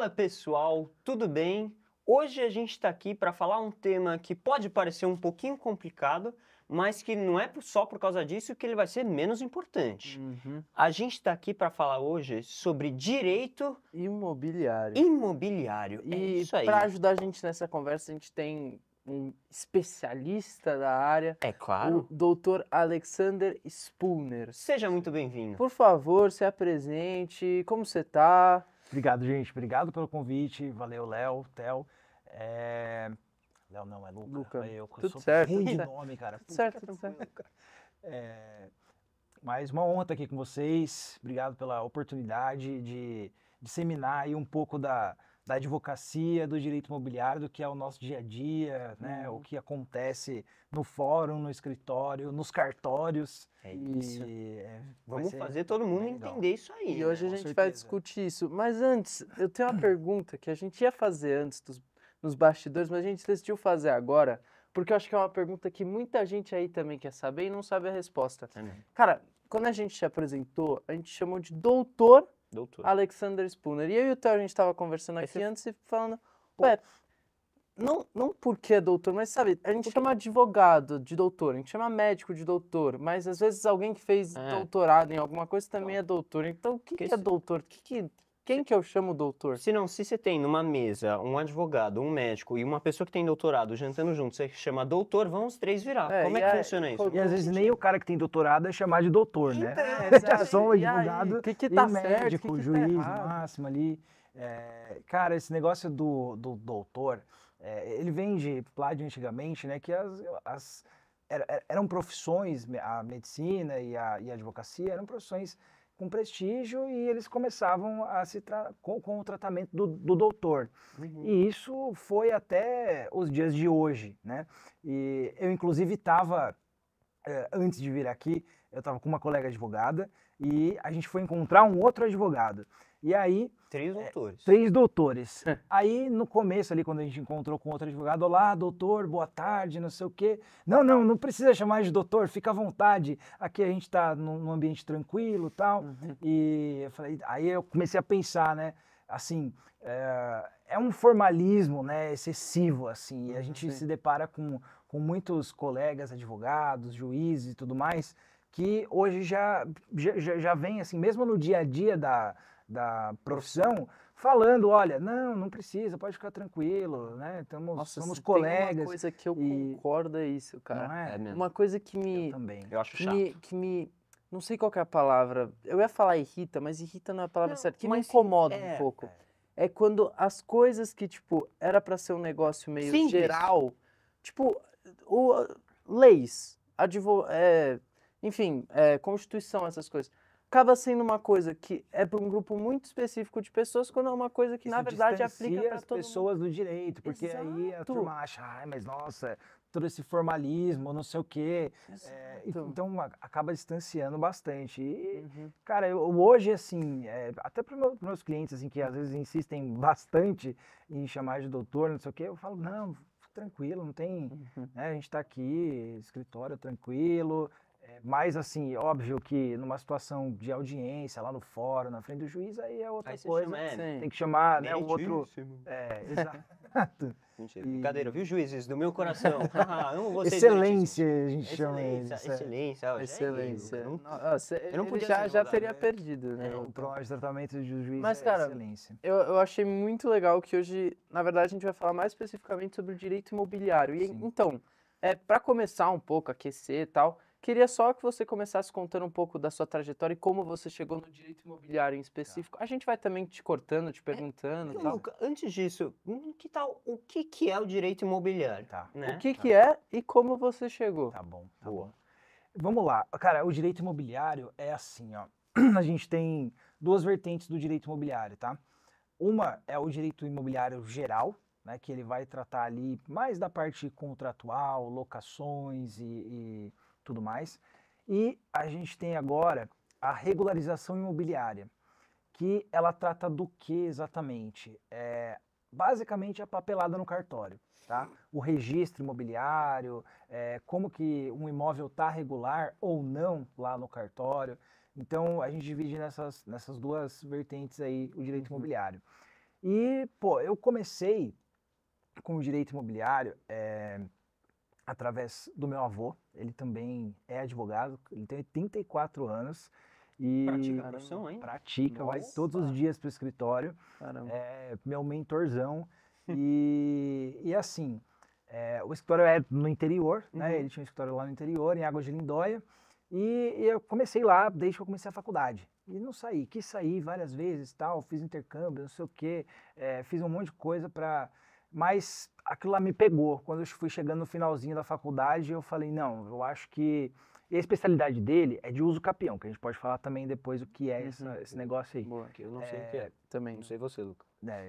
Fala pessoal, tudo bem? Hoje a gente está aqui para falar um tema que pode parecer um pouquinho complicado, mas que não é só por causa disso que ele vai ser menos importante. A gente está aqui para falar hoje sobre direito Imobiliário. imobiliário. É E isso aí. para ajudar a gente nessa conversa, a gente tem um especialista da área, É o claro. Dr. Alexander Spooner. Seja muito bem-vindo. Por favor, se apresente, como você tá? Obrigado, gente. Obrigado pelo convite. Valeu, Léo, Theo. Léo não, é Luca. Luca. Eu Tudo sou certo, ruim tudo de certo. nome, cara. Tudo certo, Fica tudo tranquilo, certo. cara. Mas uma honra estar aqui com vocês. Obrigado pela oportunidade de disseminar aí um pouco da advocacia, do direito imobiliário, do que é o nosso dia a dia, né? O que acontece no fórum, no escritório, nos cartórios. É isso. Vai Vamos ser fazer todo mundo bem legal. entender isso aí, E hoje né? a Com gente vai certeza. discutir isso. Mas antes, eu tenho uma pergunta que a gente ia fazer antes nos bastidores, mas a gente decidiu fazer agora, porque eu acho que é uma pergunta que muita gente aí também quer saber e não sabe a resposta. É mesmo. Cara, quando a gente te apresentou, a gente chamou de Doutor Doutor. Alexander Spooner. E eu e o Theo, a gente tava conversando Aí aqui você- antes e falando, Pô. ué, não porque é doutor, mas sabe, a gente chama advogado de doutor, a gente chama médico de doutor, mas às vezes alguém que fez É. doutorado em alguma coisa também é doutor. Então, o que Porque que é se- doutor? Quem que eu chamo doutor? Se não, se você tem numa mesa um advogado, um médico e uma pessoa que tem doutorado jantando junto, você chama doutor, vão os três virar. É, Como é e que aí, funciona isso? E às vezes nem o cara que tem doutorado é chamado de doutor, né? Então, É exato. só um E aí, advogado o que e tá certo, médico, o que tá juiz errado? máximo ali. Cara, esse negócio do doutor, ele vem lá de antigamente, né? Que eram profissões, a medicina e a advocacia eram profissões com prestígio e eles começavam a com o tratamento do doutor. E isso foi até os dias de hoje, né? E eu, inclusive, estava, antes de vir aqui, eu estava com uma colega advogada e a gente foi encontrar um outro advogado. E aí, Três doutores. 3 doutores. Aí, no começo ali, quando a gente encontrou com outro advogado, olá, doutor, boa tarde, não sei o quê. Não precisa chamar de doutor, fica à vontade. Aqui a gente está num ambiente tranquilo e tal. E eu falei, aí eu comecei a pensar, né, assim, é um formalismo, né, excessivo, assim, e a gente se depara com muitos colegas, advogados, juízes e tudo mais, que hoje já vem, assim, mesmo no dia a dia da profissão, falando, olha, não precisa, pode ficar tranquilo, né? Nossa, Somos se tem uma colegas. coisa que eu e- concordo é isso, cara. Não é? É mesmo. Uma coisa que Eu me, também. Eu acho que chato. me, não sei qual que é a palavra, eu ia falar irrita, mas irrita não é a palavra Não, certa, que me mas sim, incomoda é, um pouco. É quando as coisas que, tipo, era pra ser um negócio meio Simples. geral, tipo, leis, enfim, Constituição, essas coisas, acaba sendo uma coisa que é para um grupo muito específico de pessoas, quando é uma coisa que, na Isso verdade, distancia aplica para as todo mundo. pessoas do direito, porque aí a Exato. turma acha, ai, mas nossa, todo esse formalismo, não sei o quê. Exato. Então acaba distanciando bastante. E, Uhum. cara, eu hoje, assim, até para os meus clientes, assim, que às vezes insistem bastante em chamar de doutor, não sei o quê, eu falo, não, fica tranquilo, não tem, né, a gente está aqui, escritório tranquilo. Mas, assim, óbvio que numa situação de audiência, lá no fórum, na frente do juiz, aí é outra Aí você coisa. chama ele. Sim. Tem que chamar, né, o outro... Meritíssimo. Exato. Mentira, E- brincadeira, viu, juízes? Do meu coração. Amo vocês, Excelência, a gente chama Excelência, eles. excelência. ó, já Excelência. errei, Luca, Nossa, eu não ele podia já ser já advogado, teria né? perdido, né? O pronome de tratamento de juiz Mas, é cara, excelência. eu achei muito legal que hoje, na verdade, a gente vai falar mais especificamente sobre o direito imobiliário. E Sim. então, para começar um pouco, aquecer e tal, queria só que você começasse contando um pouco da sua trajetória e como você chegou no direito imobiliário em específico. A gente vai também te cortando, te perguntando e Viu, tal. Luca, antes disso, que tal, o que é o direito imobiliário? Tá. Né? O que é e como você chegou? Tá bom, tá Boa. bom. Vamos lá. Cara, o direito imobiliário é assim, ó. A gente tem 2 vertentes do direito imobiliário, tá? Uma é o direito imobiliário geral, né, que ele vai tratar ali mais da parte contratual, locações e tudo mais. E a gente tem agora a regularização imobiliária, que ela trata do que exatamente? Basicamente a papelada no cartório, tá? O registro imobiliário, como que um imóvel está regular ou não lá no cartório. Então a gente divide nessas 2 vertentes aí o direito imobiliário. E, pô, eu comecei com o direito imobiliário através do meu avô. Ele também é advogado, ele tem 84 anos e Pratica a profissão, hein? pratica, vai Nossa. todos os dias pro escritório. Caramba. É meu mentorzão. E assim, o escritório é no interior, né? Uhum. Ele tinha um escritório lá no interior, em Águas de Lindóia. E eu comecei lá desde que eu comecei a faculdade. E não saí, quis sair várias vezes, tal, fiz intercâmbio, não sei o quê, fiz um monte de coisa para... Mas aquilo lá me pegou. Quando eu fui chegando no finalzinho da faculdade, eu falei, não, eu acho que... E a especialidade dele é de uso capião, que a gente pode falar também depois o que é esse negócio aí. Boa. Que eu não sei o que é. Também. Não sei você, Luca.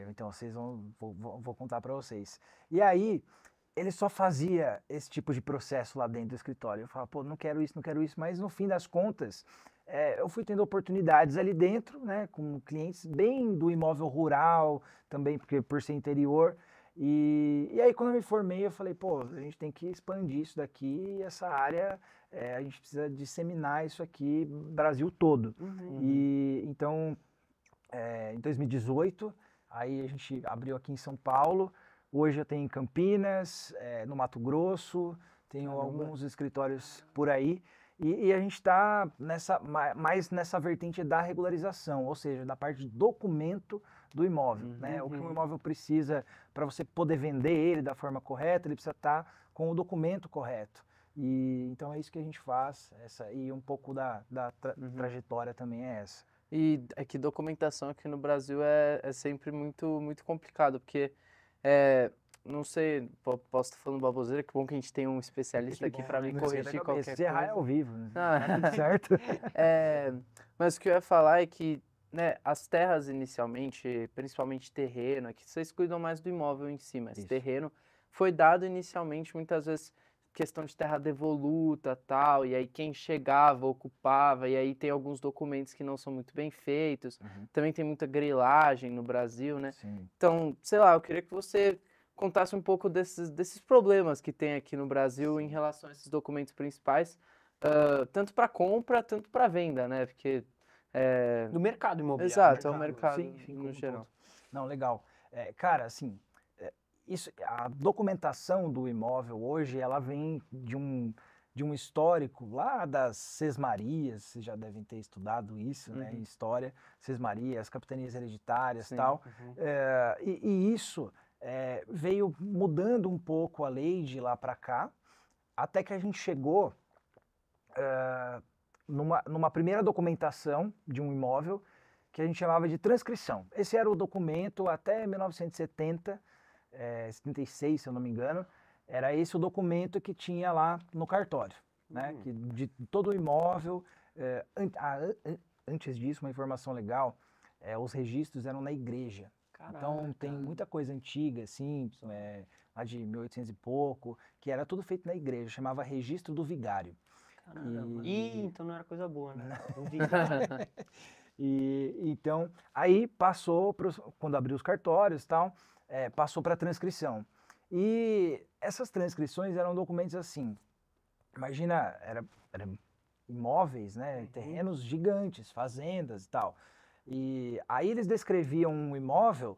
Então vocês vou contar para vocês. E aí, ele só fazia esse tipo de processo lá dentro do escritório. Eu falava, pô, não quero isso, mas no fim das contas, eu fui tendo oportunidades ali dentro, né, com clientes bem do imóvel rural, também porque por ser interior. E aí, quando eu me formei, eu falei, pô, a gente tem que expandir isso daqui, essa área, a gente precisa disseminar isso aqui no Brasil todo. E então, em 2018, aí a gente abriu aqui em São Paulo. Hoje eu tenho em Campinas, no Mato Grosso, tenho alguns escritórios por aí. E a gente está mais nessa vertente da regularização, ou seja, da parte de documento do imóvel. Né? O que um imóvel precisa para você poder vender ele da forma correta, ele precisa estar com o documento correto. E então é isso que a gente faz, e um pouco da trajetória também é essa. E é que documentação aqui no Brasil é sempre muito, muito complicado, porque, não sei, posso estar falando baboseira, que bom que a gente tem um especialista aqui para me corrigir qualquer coisa. Se errar é ao vivo, né? Ah. Tá tudo certo. Mas o que eu ia falar é que, né, as terras inicialmente, principalmente terreno, aqui vocês cuidam mais do imóvel em si, mas Isso. terreno foi dado inicialmente muitas vezes questão de terra devoluta, tal, e aí quem chegava ocupava, e aí tem alguns documentos que não são muito bem feitos. Também tem muita grilagem no Brasil, né? Sim. Então, sei lá, eu queria que você contasse um pouco desses problemas que tem aqui no Brasil em relação a esses documentos principais, tanto para compra, tanto para venda, né? Porque Do mercado imobiliário. exato, é o mercado Sim, no como geral. todo. Não, legal. Cara, assim, a documentação do imóvel hoje, ela vem de um histórico lá das Sesmarias, vocês já devem ter estudado isso, né, em história, Sesmarias, capitanias hereditárias e tal, e isso veio mudando um pouco a lei de lá para cá, até que a gente chegou numa primeira documentação de um imóvel que a gente chamava de transcrição. Esse era o documento até 1970, 76, se eu não me engano, era esse o documento que tinha lá no cartório, né? Que de todo o imóvel. Antes disso, uma informação legal, os registros eram na igreja. Caraca. Então tem muita coisa antiga, assim, lá de 1800 e pouco, que era tudo feito na igreja, chamava registro do vigário. Caramba. Então não era coisa boa, né? Então, aí passou, quando abriu os cartórios e tal, passou para transcrição. E essas transcrições eram documentos assim, imagina, era imóveis, né, terrenos gigantes, fazendas e tal. E aí eles descreviam um imóvel,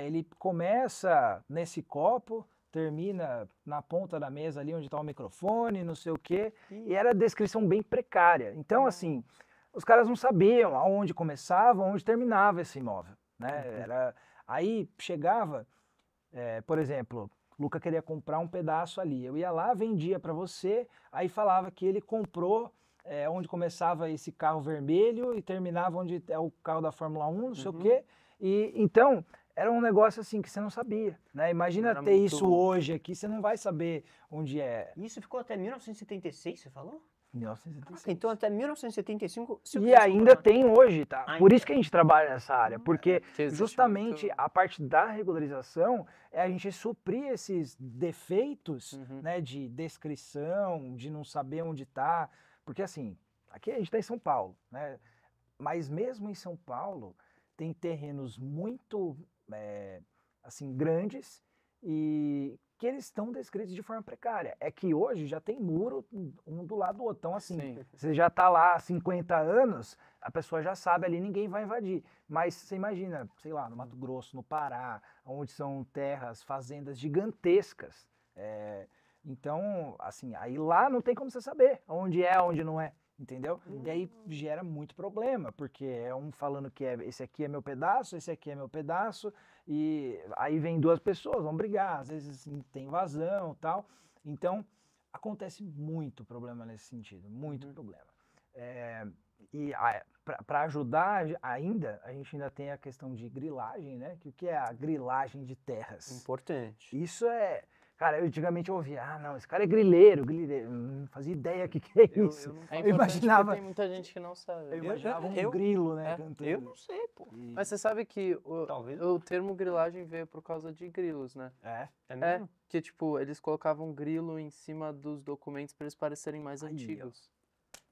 ele começa nesse copo, termina na ponta da mesa ali onde está o microfone, não sei o quê, e era descrição bem precária. Então, assim, os caras não sabiam aonde começava, aonde terminava esse imóvel, né? Aí chegava, por exemplo, o Luca queria comprar um pedaço ali, eu ia lá, vendia para você, aí falava que ele comprou onde começava esse carro vermelho e terminava onde é o carro da Fórmula 1, não sei o quê, e então era um negócio assim que você não sabia, né? Imagina ter isso hoje aqui, você não vai saber onde é. Isso ficou até 1976, você falou? 1976. Então até 1975... E ainda tem hoje, tá? Por isso que a gente trabalha nessa área, porque justamente a parte da regularização é a gente suprir esses defeitos, né, de descrição, de não saber onde está, porque assim, aqui a gente está em São Paulo, né? Mas mesmo em São Paulo tem terrenos muito assim grandes e que eles estão descritos de forma precária. É que hoje já tem muro um do lado do outro. Então, assim, Sim. você já está lá há 50 anos, a pessoa já sabe ali, ninguém vai invadir. Mas você imagina, sei lá, no Mato Grosso, no Pará, onde são terras, fazendas gigantescas. Então, assim, aí lá não tem como você saber onde é, onde não é. Entendeu? E aí gera muito problema, porque é um falando que esse aqui é meu pedaço, esse aqui é meu pedaço, e aí vem duas pessoas, vão brigar, às vezes assim, tem invasão e tal. Então, acontece muito problema nesse sentido, muito problema. E para ajudar ainda, a gente ainda tem a questão de grilagem, né? Que o que é a grilagem de terras? Importante. Isso é... Cara, eu antigamente eu ouvia, não, esse cara é grileiro, não fazia ideia o que é isso. É Eu importante imaginava, porque tem muita gente que não sabe. eu imaginava um grilo, né, cantando. Eu não sei, pô. Mas você sabe que Talvez. o termo grilagem veio por causa de grilos, né? É, É mesmo? Que tipo, eles colocavam grilo em cima dos documentos para eles parecerem mais Aí, ó. antigos.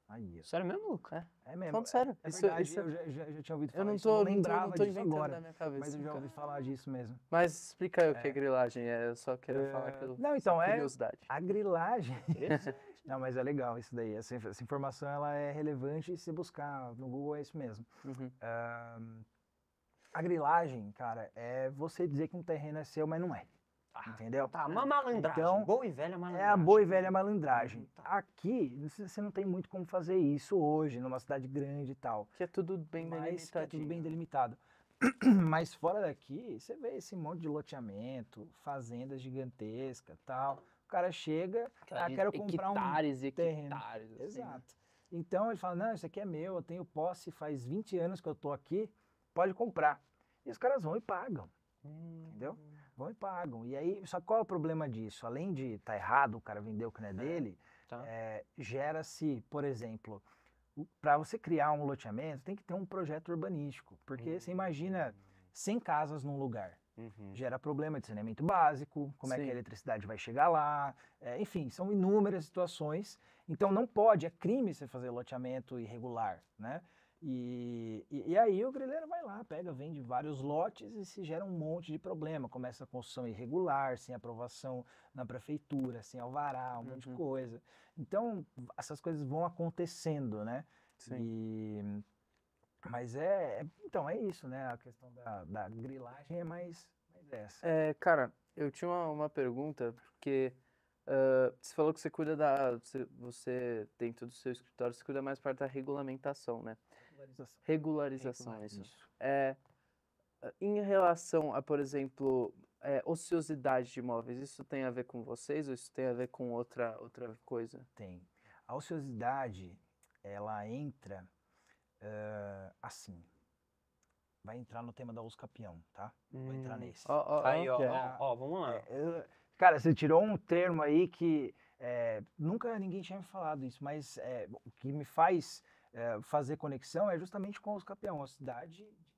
aí, ó. Sério mesmo, Luca? É mesmo. Falando sério. É Isso, verdade, isso- eu já tinha ouvido eu falar não isso, eu tô, não lembrava não tô disso inventando agora, na minha cabeça. mas eu já cara. ouvi falar disso mesmo. Mas explica aí o que é grilagem, eu só queria falar aquilo. Não, então, Curiosidade. a grilagem. Não, mas é legal isso daí. Essa informação ela é relevante e se buscar no Google é isso mesmo. Uhum. A grilagem, cara, é você dizer que um terreno é seu, mas não é. Entendeu? Tá, uma malandragem. Então, Boa e velha malandragem. É a boa e velha malandragem. Tá. Aqui, você não tem muito como fazer isso hoje, numa cidade grande e tal. Que é tudo bem Mas que é tudo delimitadinho. bem delimitado. Mas fora daqui, você vê esse monte de loteamento, fazendas gigantescas e tal. O cara chega, quero comprar um hectares e terreno. hectares. assim, né? Exato. Então ele fala, não, isso aqui é meu, eu tenho posse, faz 20 anos que eu tô aqui, pode comprar. E os caras vão e pagam, entendeu? Vão e pagam. E aí, só qual é o problema disso? Além de estar errado, o cara vender o que não é dele, Tá. gera-se, por exemplo, para você criar um loteamento, tem que ter um projeto urbanístico. Porque você imagina 100 casas num lugar. Gera problema de saneamento básico, como é que Sim. a eletricidade vai chegar lá, enfim, são inúmeras situações. Então não pode, é crime você fazer loteamento irregular, né? E aí o grileiro vai lá, pega, vende vários lotes e se gera um monte de problema. Começa a construção irregular, sem aprovação na prefeitura, sem alvará, um monte de coisa. Então essas coisas vão acontecendo, né? Sim. Mas então é isso, né? A questão da grilagem é mais essa. Cara, eu tinha uma pergunta, porque você falou que você cuida você dentro do seu escritório, você cuida mais parte da regulamentação, né? Regularização, isso. Em relação a, por exemplo, ociosidade de imóveis, isso tem a ver com vocês ou isso tem a ver com outra coisa? Tem. A ociosidade, ela entra assim. Vai entrar no tema da usucapião, tá? Vai entrar nesse. Aí, que é- ó, vamos lá. Cara, você tirou um termo aí que nunca ninguém tinha me falado isso, mas o que me faz fazer conexão é justamente com o usucapião,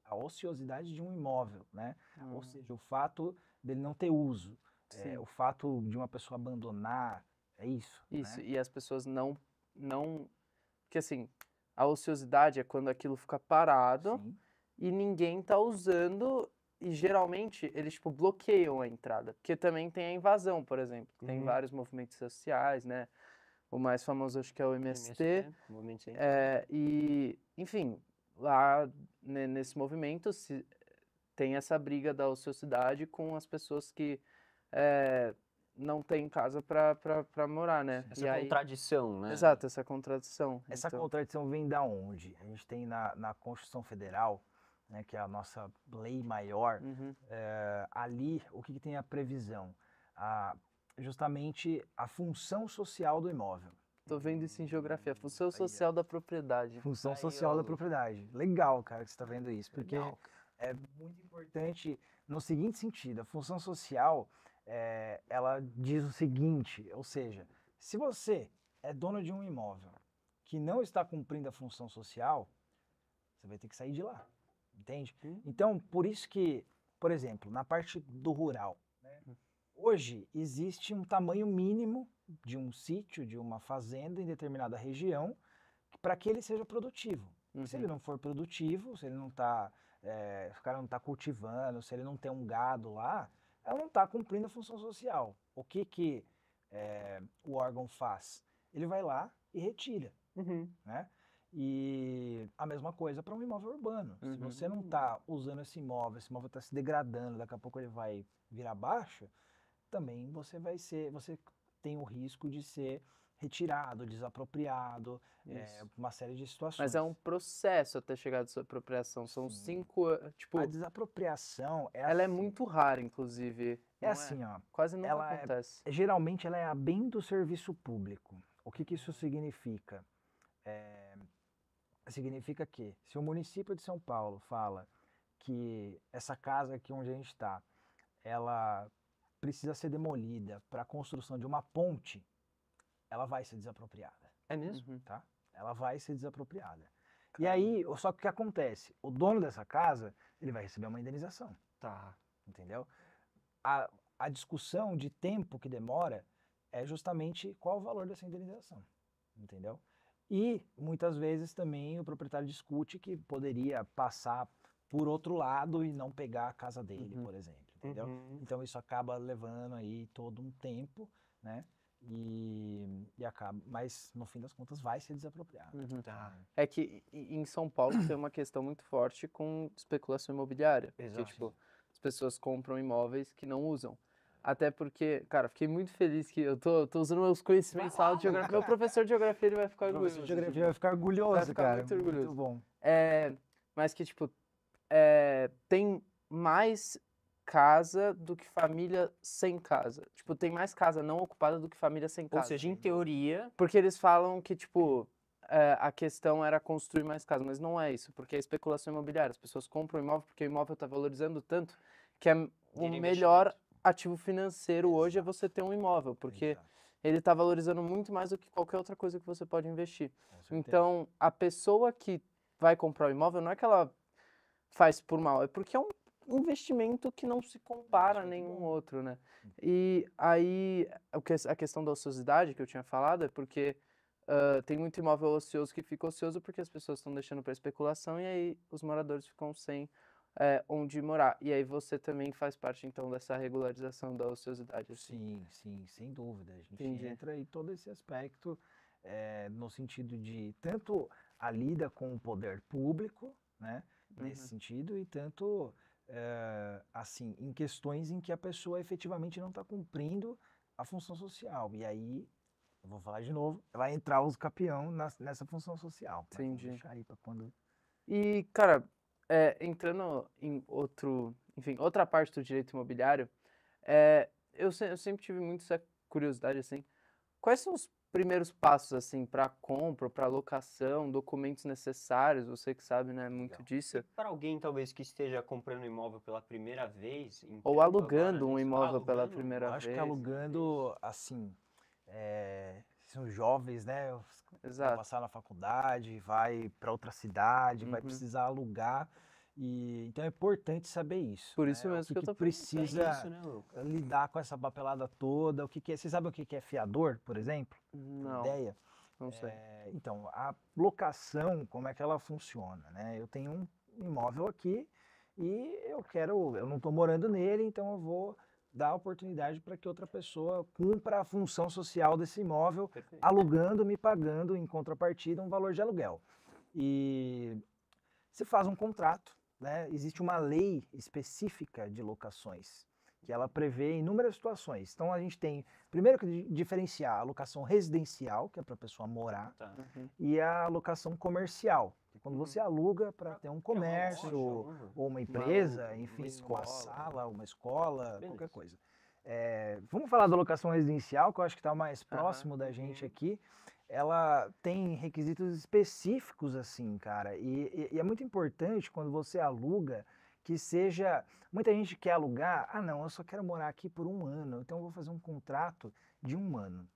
a ociosidade de um imóvel, né? Ou seja, o fato dele não ter uso, Sim. o fato de uma pessoa abandonar, é isso. Isso, né? e as pessoas não... Porque assim, a ociosidade é quando aquilo fica parado Sim. e ninguém tá usando, e geralmente eles, tipo, bloqueiam a entrada. Porque também tem a invasão, por exemplo. Tem vários movimentos sociais, né? O mais famoso acho que é o MST. Movimento sem- E, enfim, lá nesse movimento tem essa briga da ociosidade com as pessoas que não têm casa para morar, né? Essa E aí, contradição, né? exato, essa contradição. Essa Então, contradição vem da onde? A gente tem na Constituição Federal, né, que é a nossa lei maior, ali o que tem a previsão? Justamente a função social do imóvel. tô vendo isso em geografia, função social da propriedade. Função Aí, social ó, da Lu. propriedade. Legal, cara, que você está vendo isso, porque Legal. é muito importante no seguinte sentido, a função social, ela diz o seguinte, ou seja, se você é dono de um imóvel que não está cumprindo a função social, você vai ter que sair de lá, entende? Então, por isso que, por exemplo, na parte do rural, né, hoje existe um tamanho mínimo de um sítio, de uma fazenda em determinada região, para que ele seja produtivo. Se ele não for produtivo, se ele não está, se o cara não está cultivando, se ele não tem um gado lá, ela não está cumprindo a função social. o que o órgão faz? Ele vai lá e retira, né? E a mesma coisa para um imóvel urbano. Se você não está usando esse imóvel está se degradando, daqui a pouco ele vai virar baixa, também você tem o risco de ser retirado, desapropriado, uma série de situações. Mas é um processo até chegar à desapropriação. São 5 anos. Tipo, a desapropriação ela é muito rara, inclusive. É assim, ó. Quase nunca acontece. Geralmente ela é a bem do serviço público. O que isso significa? Significa que se o município de São Paulo fala que essa casa aqui onde a gente está, ela precisa ser demolida para a construção de uma ponte, ela vai ser desapropriada. É mesmo? Tá? Ela vai ser desapropriada. E aí, só que o que acontece? O dono dessa casa, ele vai receber uma indenização. Tá. Entendeu? A discussão de tempo que demora é justamente qual o valor dessa indenização. Entendeu? E muitas vezes também o proprietário discute que poderia passar por outro lado e não pegar a casa dele, por exemplo. Entendeu? Então isso acaba levando aí todo um tempo, né? E acaba, mas no fim das contas vai ser desapropriado. Tá. É que em São Paulo tem uma questão muito forte com especulação imobiliária. Exato. Porque, tipo, as pessoas compram imóveis que não usam. Até porque, cara, fiquei muito feliz que eu tô usando meus conhecimentos lá de geografia. Meu professor de geografia, ele vai ficar orgulhoso. O professor de geografia vai ficar orgulhoso, vai ficar cara. Muito orgulhoso. Muito bom. Mas que, tipo, tem mais casa do que família sem casa. Tipo, tem mais casa não ocupada do que família sem casa. Ou seja, em teoria... Porque eles falam que, tipo, a questão era construir mais casa, mas não é isso, porque é especulação imobiliária. As pessoas compram o imóvel porque o imóvel está valorizando tanto que o melhor ativo financeiro hoje é você ter um imóvel, porque ele está valorizando muito mais do que qualquer outra coisa que você pode investir. Então, a pessoa que vai comprar o imóvel não é que ela faz por mal, é porque é um investimento que não se compara a nenhum outro, né? E aí, a questão da ociosidade que eu tinha falado é porque tem muito imóvel ocioso que fica ocioso porque as pessoas estão deixando para especulação e aí os moradores ficam sem onde morar. E aí você também faz parte, então, dessa regularização da ociosidade. Sim, sem dúvida. A gente entra em todo esse aspecto no sentido de tanto a lida com o poder público, né? Nesse sentido, e tanto assim, em questões em que a pessoa efetivamente não está cumprindo a função social. E aí, eu vou falar de novo, vai entrar os campeão nessa função social. Entendi. Deixar aí para quando... E, cara, entrando em outra parte do direito imobiliário, eu sempre tive muito essa curiosidade, assim, quais são os primeiros passos, assim, para compra, para locação, documentos necessários, você que sabe, né, muito disso. Para alguém, talvez, que esteja comprando um imóvel pela primeira vez... Ou alugando um imóvel pela primeira vez. Acho que alugando, assim, são jovens, né, vai passar na faculdade, vai para outra cidade, vai precisar alugar. Então é importante saber isso. Por isso mesmo que eu tô precisa lidar com essa papelada toda. Você sabe o que é fiador, por exemplo? Não. Ideia? Não sei. Então, a locação, como é que ela funciona, né? Eu tenho um imóvel aqui e eu não estou morando nele, então eu vou dar a oportunidade para que outra pessoa cumpra a função social desse imóvel, alugando, me pagando em contrapartida um valor de aluguel. E se faz um contrato, né? Existe uma lei específica de locações, que ela prevê inúmeras situações. Então a gente tem, primeiro, que diferenciar a locação residencial, que é para a pessoa morar, e a locação comercial, que é quando você aluga para ter um comércio, ou uma empresa, enfim, uma sala, uma escola, qualquer coisa. Vamos falar da locação residencial, que eu acho que está mais próximo da gente aqui. Ela tem requisitos específicos, assim, cara, e é muito importante quando você aluga que seja... Muita gente quer alugar, não, eu só quero morar aqui por 1 ano, então eu vou fazer um contrato de 1 ano.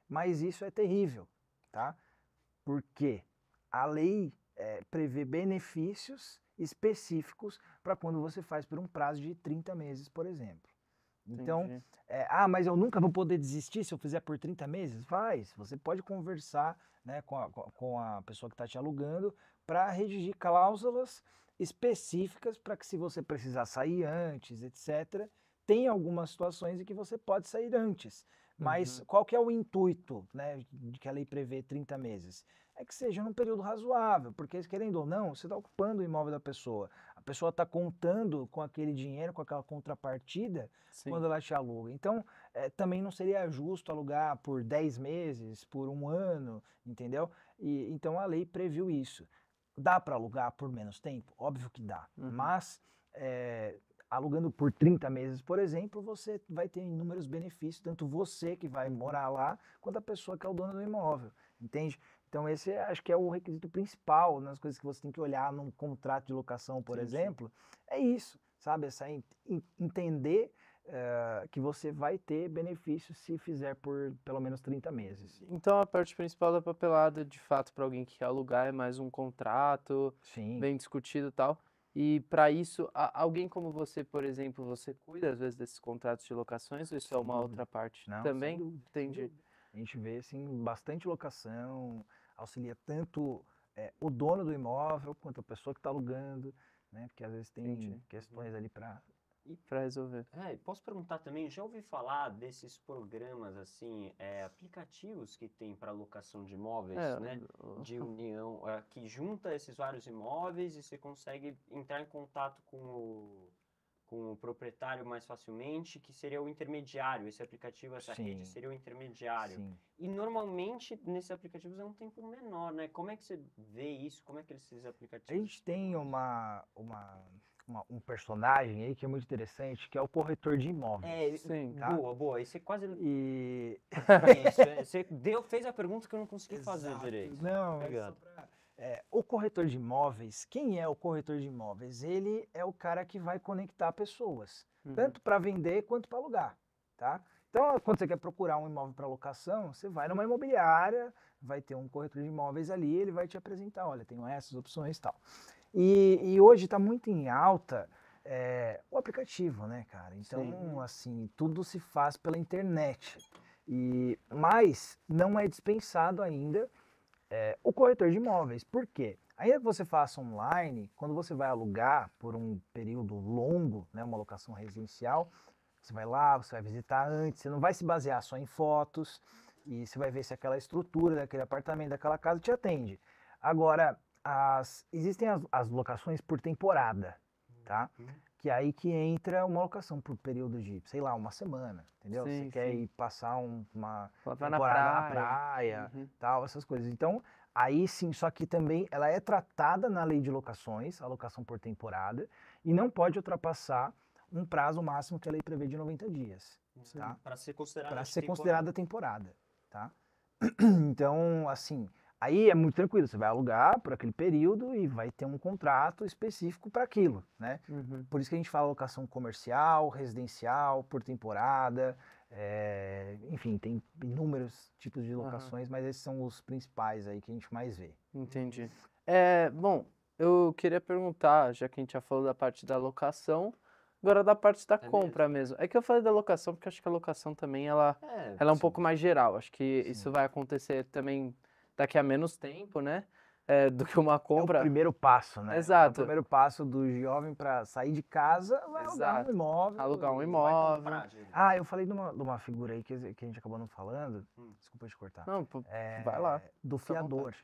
Mas isso é terrível, tá? Porque a lei prevê benefícios específicos para quando você faz por um prazo de 30 meses, por exemplo. Então, mas eu nunca vou poder desistir se eu fizer por 30 meses? Você pode conversar, né, com a pessoa que está te alugando para redigir cláusulas específicas para que, se você precisar sair antes, etc., tem algumas situações em que você pode sair antes. Mas qual que é o intuito, né, de que a lei prevê 30 meses? É que seja num período razoável, porque querendo ou não, você está ocupando o imóvel da pessoa. A pessoa está contando com aquele dinheiro, com aquela contrapartida, quando ela te aluga. Então, também não seria justo alugar por 10 meses, por 1 ano, entendeu? Então a lei previu isso. Dá para alugar por menos tempo? Óbvio que dá, mas alugando por 30 meses, por exemplo, você vai ter inúmeros benefícios, tanto você que vai morar lá, quanto a pessoa que é o dono do imóvel, entende? Então esse acho que é o requisito principal nas coisas que você tem que olhar num contrato de locação, por exemplo, é isso, sabe? Entender que você vai ter benefícios se fizer por pelo menos 30 meses. Então a parte principal da papelada, de fato, para alguém que quer alugar é mais um contrato, bem discutido e tal. E para isso, alguém como você, por exemplo, você cuida às vezes desses contratos de locações ou isso é uma outra parte também? Entendi. A gente vê assim, bastante locação, auxilia tanto o dono do imóvel quanto a pessoa que está alugando, né? Porque às vezes tem questões ali para resolver. Posso perguntar também, já ouvi falar desses programas, assim, aplicativos que tem para locação de imóveis, né? De união, que junta esses vários imóveis e você consegue entrar em contato com o proprietário mais facilmente, que seria o intermediário. Esse aplicativo, essa rede seria o intermediário. Sim. E normalmente nesses aplicativos é um tempo menor, né? Como é que você vê isso? Como é que esses aplicativos... A gente tem um personagem aí que é muito interessante, que é o corretor de imóveis. Tá? Boa. Esse é quase... E... Você fez a pergunta que eu não consegui fazer direito. Não, obrigado. O corretor de imóveis, quem é o corretor de imóveis? Ele é o cara que vai conectar pessoas, tanto para vender quanto para alugar, tá? Então, quando você quer procurar um imóvel para locação, você vai numa imobiliária, vai ter um corretor de imóveis ali, ele vai te apresentar, olha, tenho essas opções e tal. E hoje está muito em alta o aplicativo, né, cara? Então, assim, tudo se faz pela internet. Mas não é dispensado ainda o corretor de imóveis. Por quê? Ainda que você faça online, quando você vai alugar por um período longo, né, uma locação residencial, você vai lá, você vai visitar antes, você não vai se basear só em fotos, e você vai ver se aquela estrutura daquele apartamento, daquela casa te atende. Agora, existem as locações por temporada, tá? Que é aí que entra uma locação por período de, sei lá, uma semana, entendeu? Você quer ir passar uma temporada na praia, tal, essas coisas. Então, aí sim, só que também ela é tratada na lei de locações, a locação por temporada, e não pode ultrapassar um prazo máximo que a lei prevê de 90 dias, tá? Para ser considerada considerada temporada, tá? Então, assim, aí é muito tranquilo, você vai alugar por aquele período e vai ter um contrato específico para aquilo, né? Por isso que a gente fala locação comercial, residencial, por temporada, enfim, tem inúmeros tipos de locações, mas esses são os principais aí que a gente mais vê. Entendi. Bom, eu queria perguntar, já que a gente já falou da parte da locação, agora da parte da compra mesmo. É que eu falei da locação porque acho que a locação também ela é um pouco mais geral. Acho que isso vai acontecer também daqui a menos tempo, né? Do que uma compra. É o primeiro passo, né? Exato. É o primeiro passo do jovem para sair de casa, vai alugar um imóvel. Alugar um imóvel. Eu falei de uma figura aí que a gente acabou não falando. Desculpa te cortar. Não, vai lá. Do fiador.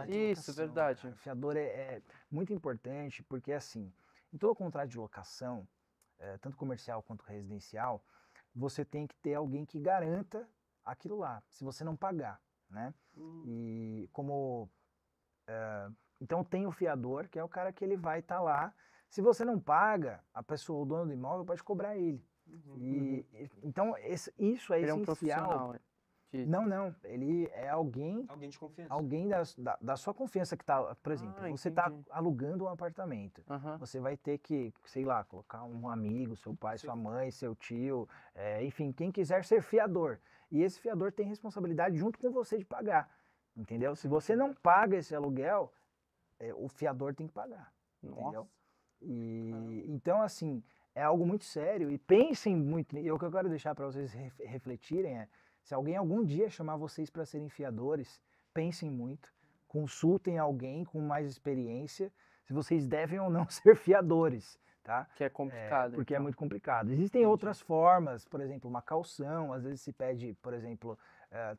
Isso, verdade. O fiador é muito importante porque, assim, em todo contrato de locação, tanto comercial quanto residencial, você tem que ter alguém que garanta aquilo lá, se você não pagar, né? E como... então tem o fiador, que é o cara que ele vai estar lá. Se você não paga, a pessoa, o dono do imóvel, pode cobrar ele. Então isso é ele essencial. É um profissional. Não. Ele é alguém de confiança. Alguém da sua confiança que está, por exemplo, você está alugando um apartamento. Você vai ter que, sei lá, colocar um amigo, seu pai, sua mãe, seu tio, enfim, quem quiser ser fiador. E esse fiador tem responsabilidade junto com você de pagar. Entendeu? Se você não paga esse aluguel, o fiador tem que pagar. Entendeu? Então, assim, é algo muito sério. E pensem muito. E o que eu quero deixar para vocês refletirem se alguém algum dia chamar vocês para serem fiadores, pensem muito. Consultem alguém com mais experiência se vocês devem ou não ser fiadores. tá? Que é complicado. Porque é então. muito complicado. Existem outras formas, por exemplo, uma caução, às vezes se pede, por exemplo,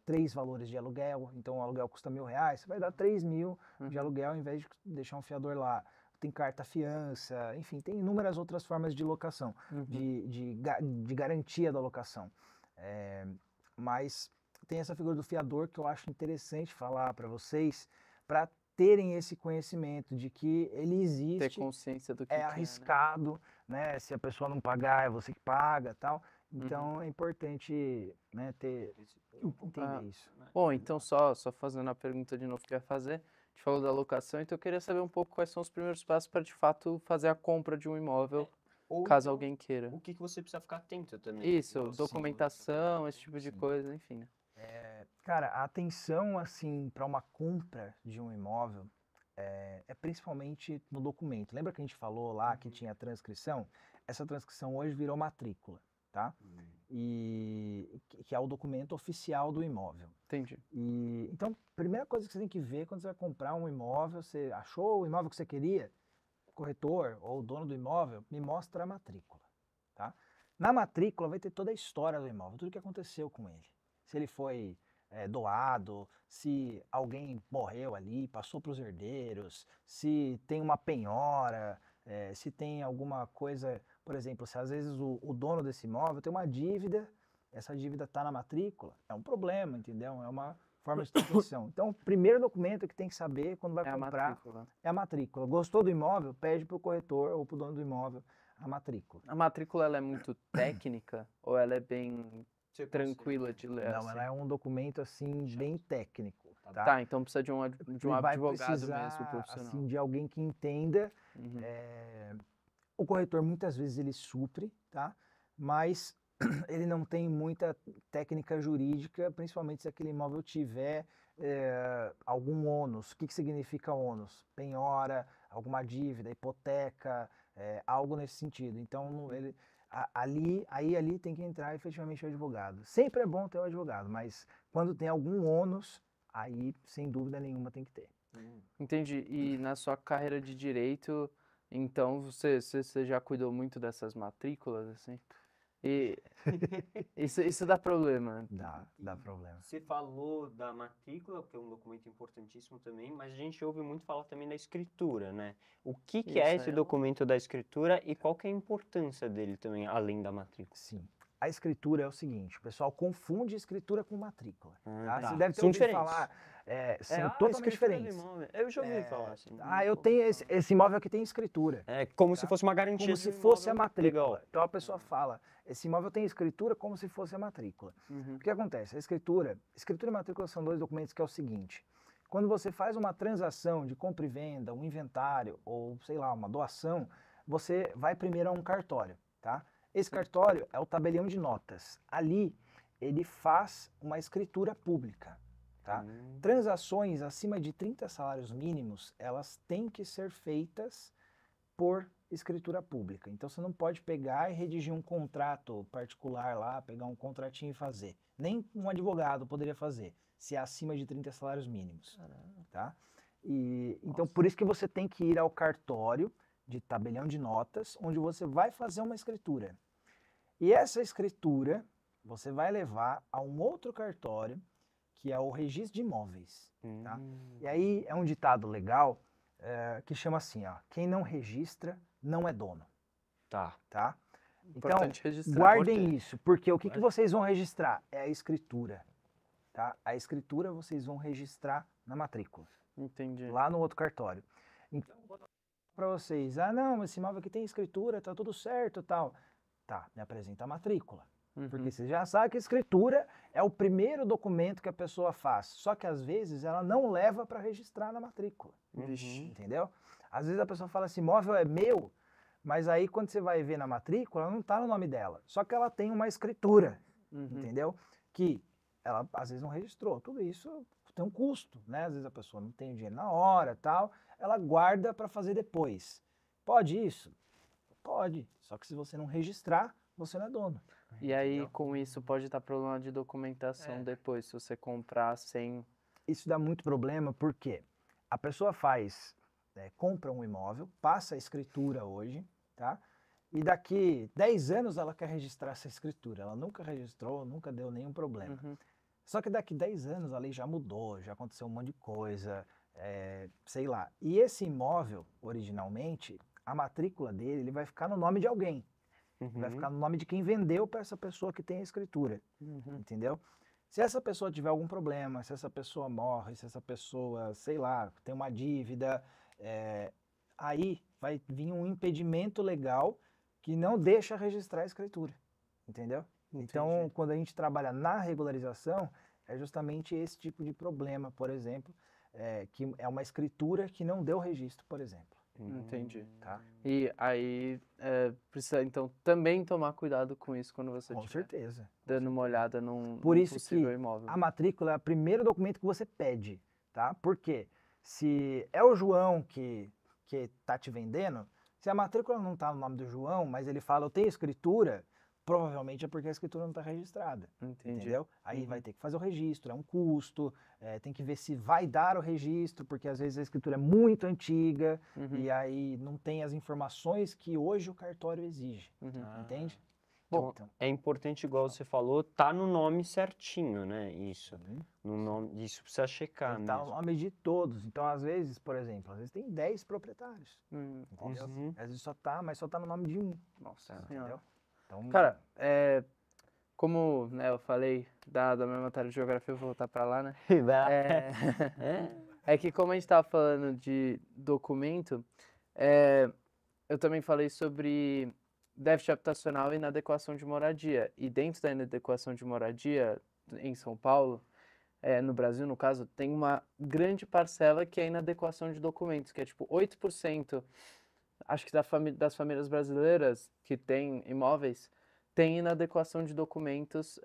3 valores de aluguel, então o aluguel custa R$ 1.000, você vai dar 3.000 de aluguel ao invés de deixar um fiador lá. Tem carta fiança, enfim, tem inúmeras outras formas de locação, de garantia da locação. Mas tem essa figura do fiador que eu acho interessante falar para vocês, para terem esse conhecimento de que ele existe. Ter consciência do que é é, né? arriscado, né? Se a pessoa não pagar, é você que paga, tal. Então é importante, né, entender isso. Bom, então só fazendo a pergunta de novo que eu ia fazer, a gente falou da locação, então eu queria saber um pouco quais são os primeiros passos para de fato fazer a compra de um imóvel, Ou caso então, alguém queira. o que você precisa ficar atento também. Isso, Igual, documentação, esse tipo de coisa, enfim, né? Cara, a atenção, assim, para uma compra de um imóvel é principalmente no documento. Lembra que a gente falou lá que tinha transcrição? Essa transcrição hoje virou matrícula, tá? E que é o documento oficial do imóvel. Entendi. Então, primeira coisa que você tem que ver quando você vai comprar um imóvel, você achou o imóvel que você queria, o corretor ou o dono do imóvel, me mostra a matrícula, tá? Na matrícula vai ter toda a história do imóvel, tudo o que aconteceu com ele. Se ele foi doado, se alguém morreu ali, passou para os herdeiros, se tem uma penhora, se tem alguma coisa, por exemplo, se às vezes o dono desse imóvel tem uma dívida, essa dívida está na matrícula, é um problema, entendeu? É uma forma de transmissão. Então, o primeiro documento que tem que saber quando vai comprar é a matrícula. Gostou do imóvel? Pede para o corretor ou para o dono do imóvel a matrícula. A matrícula ela é muito técnica ou ela é bem tranquila de ler? Não, assim? ela é um documento assim bem técnico, tá? Tá, então precisa de um vai advogado precisar, mesmo, profissional. assim, de alguém que entenda. O corretor muitas vezes ele supre, tá? Mas ele não tem muita técnica jurídica, principalmente se aquele imóvel tiver algum ônus. O que significa ônus? Penhora, alguma dívida, hipoteca, algo nesse sentido. Então ali tem que entrar efetivamente o advogado. Sempre é bom ter o advogado, mas quando tem algum ônus, aí sem dúvida nenhuma tem que ter. Entendi. E na sua carreira de direito, então você já cuidou muito dessas matrículas, assim? E isso dá problema. Dá problema. Você falou da matrícula, que é um documento importantíssimo também, mas a gente ouve muito falar também da escritura, né? O que é esse documento da escritura e qual que é a importância dele também, além da matrícula? Sim. A escritura é o seguinte, o pessoal confunde escritura com matrícula. Tá? Tá. Você deve ter São ouvido diferentes. falar, são totalmente diferentes. Eu já ouvi falar assim. Eu tenho esse imóvel aqui tem escritura. É como se fosse uma garantia. Como se fosse a matrícula. Então a pessoa fala, esse imóvel tem escritura como se fosse a matrícula. O que acontece? A escritura e matrícula são 2 documentos que é o seguinte, quando você faz uma transação de compra e venda, um inventário ou, sei lá, uma doação, você vai primeiro a um cartório, tá? Esse cartório é o tabelião de notas. Ali, ele faz uma escritura pública, tá? Transações acima de 30 salários mínimos, elas têm que ser feitas por escritura pública. Então, você não pode pegar e redigir um contrato particular lá, pegar um contratinho e fazer. Nem um advogado poderia fazer, se é acima de 30 salários mínimos, tá? Então, por isso que você tem que ir ao cartório de tabelião de notas, onde você vai fazer uma escritura. E essa escritura você vai levar a um outro cartório, que é o registro de imóveis. Tá? E aí é um ditado legal que chama assim, ó, quem não registra não é dono. Tá? Então, guardem isso, porque o que vocês vão registrar? É a escritura. Tá? A escritura vocês vão registrar na matrícula. Entendi. Lá no outro cartório. Então, vou dar para vocês, não, esse imóvel aqui tem escritura, tá tudo certo e tal. Tá, me apresenta a matrícula. Porque você já sabe que a escritura é o primeiro documento que a pessoa faz. Só que às vezes ela não leva para registrar na matrícula. Entendeu? Às vezes a pessoa fala assim, imóvel é meu, mas aí quando você vai ver na matrícula, ela não está no nome dela. Só que ela tem uma escritura, entendeu? Que ela às vezes não registrou. Tudo isso tem um custo, né? Às vezes a pessoa não tem o dinheiro na hora, tal, ela guarda para fazer depois. Pode isso? Pode, só que se você não registrar, você não é dono. E aí, com isso, pode dar problema de documentação depois, se você comprar sem... Isso dá muito problema, porque a pessoa compra um imóvel, passa a escritura hoje, tá? e daqui 10 anos ela quer registrar essa escritura. Ela nunca registrou, nunca deu nenhum problema. Só que daqui 10 anos a lei já mudou, já aconteceu um monte de coisa, sei lá. E esse imóvel, originalmente, a matrícula dele ele vai ficar no nome de alguém. Vai ficar no nome de quem vendeu para essa pessoa que tem a escritura. Entendeu? Se essa pessoa tiver algum problema, se essa pessoa morre, se essa pessoa, sei lá, tem uma dívida, aí vai vir um impedimento legal que não deixa registrar a escritura, entendeu? Então, quando a gente trabalha na regularização, é justamente esse tipo de problema, por exemplo, que é uma escritura que não deu registro, por exemplo. Entendi. Tá? E aí precisa, então, também tomar cuidado com isso quando você Com estiver certeza. dando uma olhada num Por isso que possível imóvel. a matrícula é o primeiro documento que você pede, tá? Porque se é o João que tá te vendendo, se a matrícula não tá no nome do João, mas ele fala, eu tenho escritura, provavelmente é porque a escritura não está registrada. Entendi. Entendeu? Aí vai ter que fazer o registro, é um custo, tem que ver se vai dar o registro, porque às vezes a escritura é muito antiga e aí não tem as informações que hoje o cartório exige. Entende? Bom, é importante, igual você falou, tá no nome certinho, né? Isso. No nome, isso precisa checar Tá mesmo. o nome de todos. Então, às vezes, por exemplo, às vezes tem 10 proprietários. Entendeu? Às vezes mas só tá no nome de um. Nossa Entendeu? Senhora. Então, Cara, como né, eu falei da minha matéria de geografia, eu vou voltar pra lá, né? É que como a gente tava falando de documento, eu também falei sobre déficit habitacional e inadequação de moradia. E dentro da inadequação de moradia, em São Paulo, no Brasil, no caso, tem uma grande parcela que é inadequação de documentos, que é tipo 8%, acho que das famílias brasileiras que têm imóveis, tem inadequação de documentos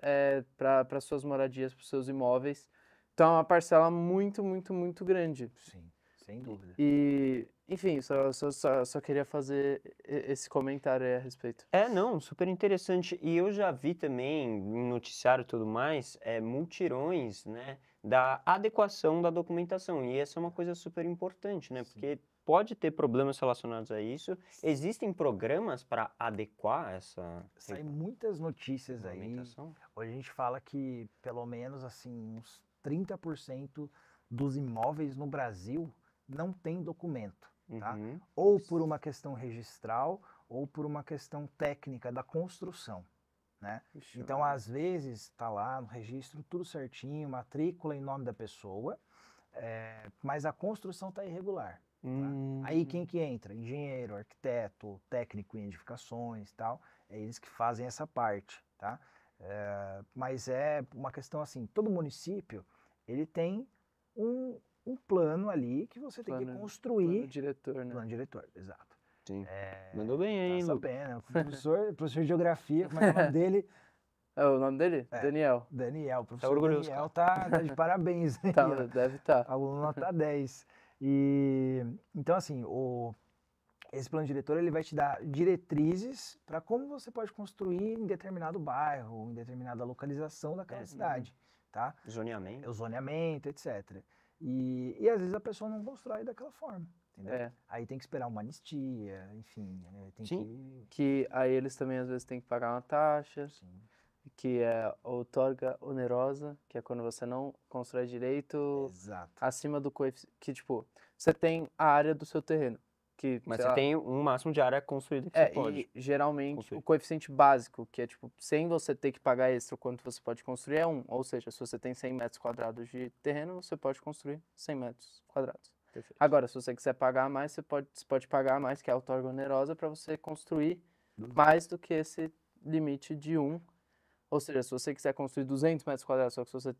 para suas moradias, para seus imóveis. Então é uma parcela muito, muito, muito grande. sim, sem dúvida. E, enfim, só queria fazer esse comentário aí a respeito. Não, super interessante. E eu já vi também, em noticiário e tudo mais, multirões, né, da adequação da documentação. E essa é uma coisa super importante, né? Porque pode ter problemas relacionados a isso. Existem programas para adequar essa Saem muitas notícias aí. regulamentação? Hoje a gente fala que pelo menos assim, uns 30% dos imóveis no Brasil não tem documento, tá? Ou por uma questão registral, ou por uma questão técnica da construção, né? Então, às vezes, está lá no registro tudo certinho, matrícula em nome da pessoa, mas a construção está irregular. Tá? Aí quem que entra? Engenheiro, arquiteto, técnico em edificações e tal, é eles que fazem essa parte, tá? Mas é uma questão assim, todo município, ele tem um plano ali que você tem que construir. Plano diretor, né? Plano diretor, exato. Sim. Mandou bem aí, Tá Lucas. sabendo, professor de geografia, como é que é o nome dele? O nome dele? Daniel. Daniel, o professor orgulhoso, Daniel tá de parabéns. Aí, Deve estar. Aluno nota 10. E, então, assim, esse plano diretor ele vai te dar diretrizes para como você pode construir em determinado bairro, em determinada localização daquela cidade, tá? Zoneamento. O zoneamento, etc. E às vezes a pessoa não constrói daquela forma, entendeu? Aí tem que esperar uma anistia, enfim, tem que aí eles também às vezes têm que pagar uma taxa, que é outorga onerosa, que é quando você não constrói direito acima do coeficiente, que tipo, você tem a área do seu terreno. Mas você tem um máximo de área construída que você pode. E geralmente o coeficiente básico, que é tipo, sem você ter que pagar extra quanto você pode construir, é 1. Ou seja, se você tem 100 metros quadrados de terreno, você pode construir 100 metros quadrados. Perfeito. Agora, se você quiser pagar mais, você pode pagar mais, que é a outorga onerosa, para você construir mais do que esse limite de 1. Ou seja, se você quiser construir 200 metros quadrados, só que você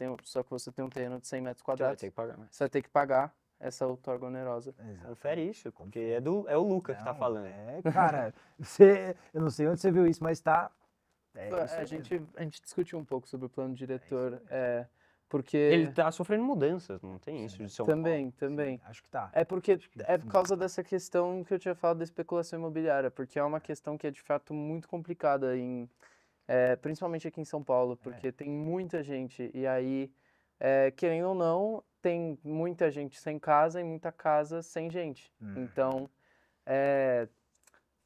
tem um terreno de 100 metros quadrados, você vai ter que pagar mais. Você vai ter que pagar essa outorga onerosa. Confere isso, porque é o Luca que tá falando. Cara, eu não sei onde você viu isso, mas tá. A gente discutiu um pouco sobre o plano diretor, porque... Ele tá sofrendo mudanças, não tem isso de São Paulo? Também. Sim, acho que tá. É por causa dessa questão que eu tinha falado da especulação imobiliária, porque é uma questão que é de fato muito complicada, principalmente aqui em São Paulo, porque tem muita gente, e aí, querendo ou não, tem muita gente sem casa e muita casa sem gente. Então, é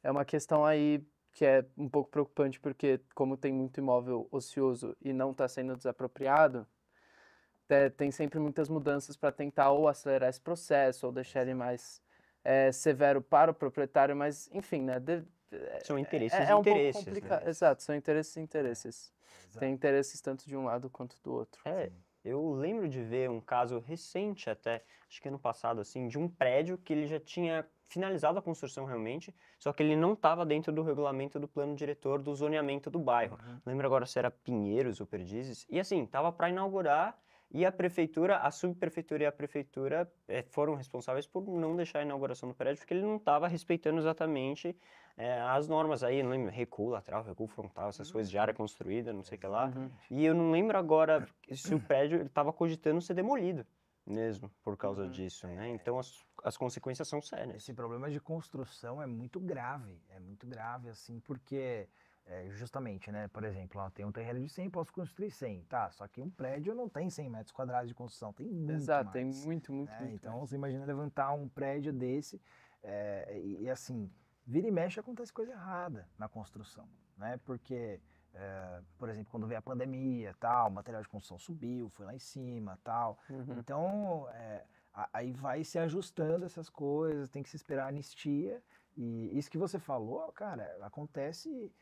uma questão aí que é um pouco preocupante porque como tem muito imóvel ocioso e não está sendo desapropriado, tem sempre muitas mudanças para tentar ou acelerar esse processo ou deixar ele mais severo para o proprietário, mas enfim, né? São interesses e É um pouco interesses, né? complicado. Exato, são interesses e interesses. Exato. Tem interesses tanto de um lado quanto do outro. Eu lembro de ver um caso recente até, acho que ano passado, assim, de um prédio que ele já tinha finalizado a construção realmente, só que ele não estava dentro do regulamento do plano diretor do zoneamento do bairro. Lembro agora se era Pinheiros ou Perdizes. E assim, estava para inaugurar e a prefeitura, a subprefeitura e a prefeitura foram responsáveis por não deixar a inauguração do prédio, porque ele não estava respeitando exatamente as normas aí, não lembro, recuo lateral, recuo frontal, essas coisas de área construída, não sei o que lá. E eu não lembro agora se o prédio estava cogitando ser demolido mesmo por causa disso, né? Então as consequências são sérias. Esse problema de construção é muito grave assim, porque justamente, né, por exemplo, ó, tem um terreno de 100, posso construir 100, tá, só que um prédio não tem 100 metros quadrados de construção, tem muito Exato, mais. tem muito, muito, Né? muito Então mais. você imagina levantar um prédio desse e assim, vira e mexe acontece coisa errada na construção, né, porque por exemplo, quando veio a pandemia, tal, o material de construção subiu, foi lá em cima, tal. Então, aí vai se ajustando essas coisas, tem que se esperar a anistia. E isso que você falou, cara, acontece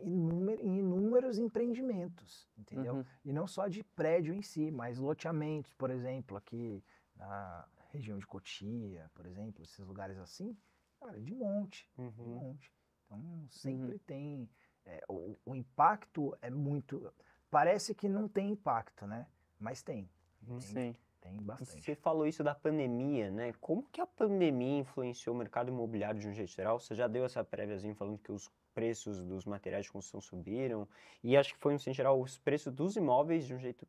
em inúmeros empreendimentos, entendeu? E não só de prédio em si, mas loteamentos, por exemplo, aqui na região de Cotia, por exemplo, esses lugares assim, cara, de monte, de monte. Então, sempre tem o impacto é muito. Parece que não tem impacto, né? Mas tem. Sim. Tem E bastante. você falou isso da pandemia, né? Como que a pandemia influenciou o mercado imobiliário de um jeito geral? Você já deu essa préviazinha falando que os preços dos materiais de construção subiram. E acho que foi, em geral, os preços dos imóveis, de um jeito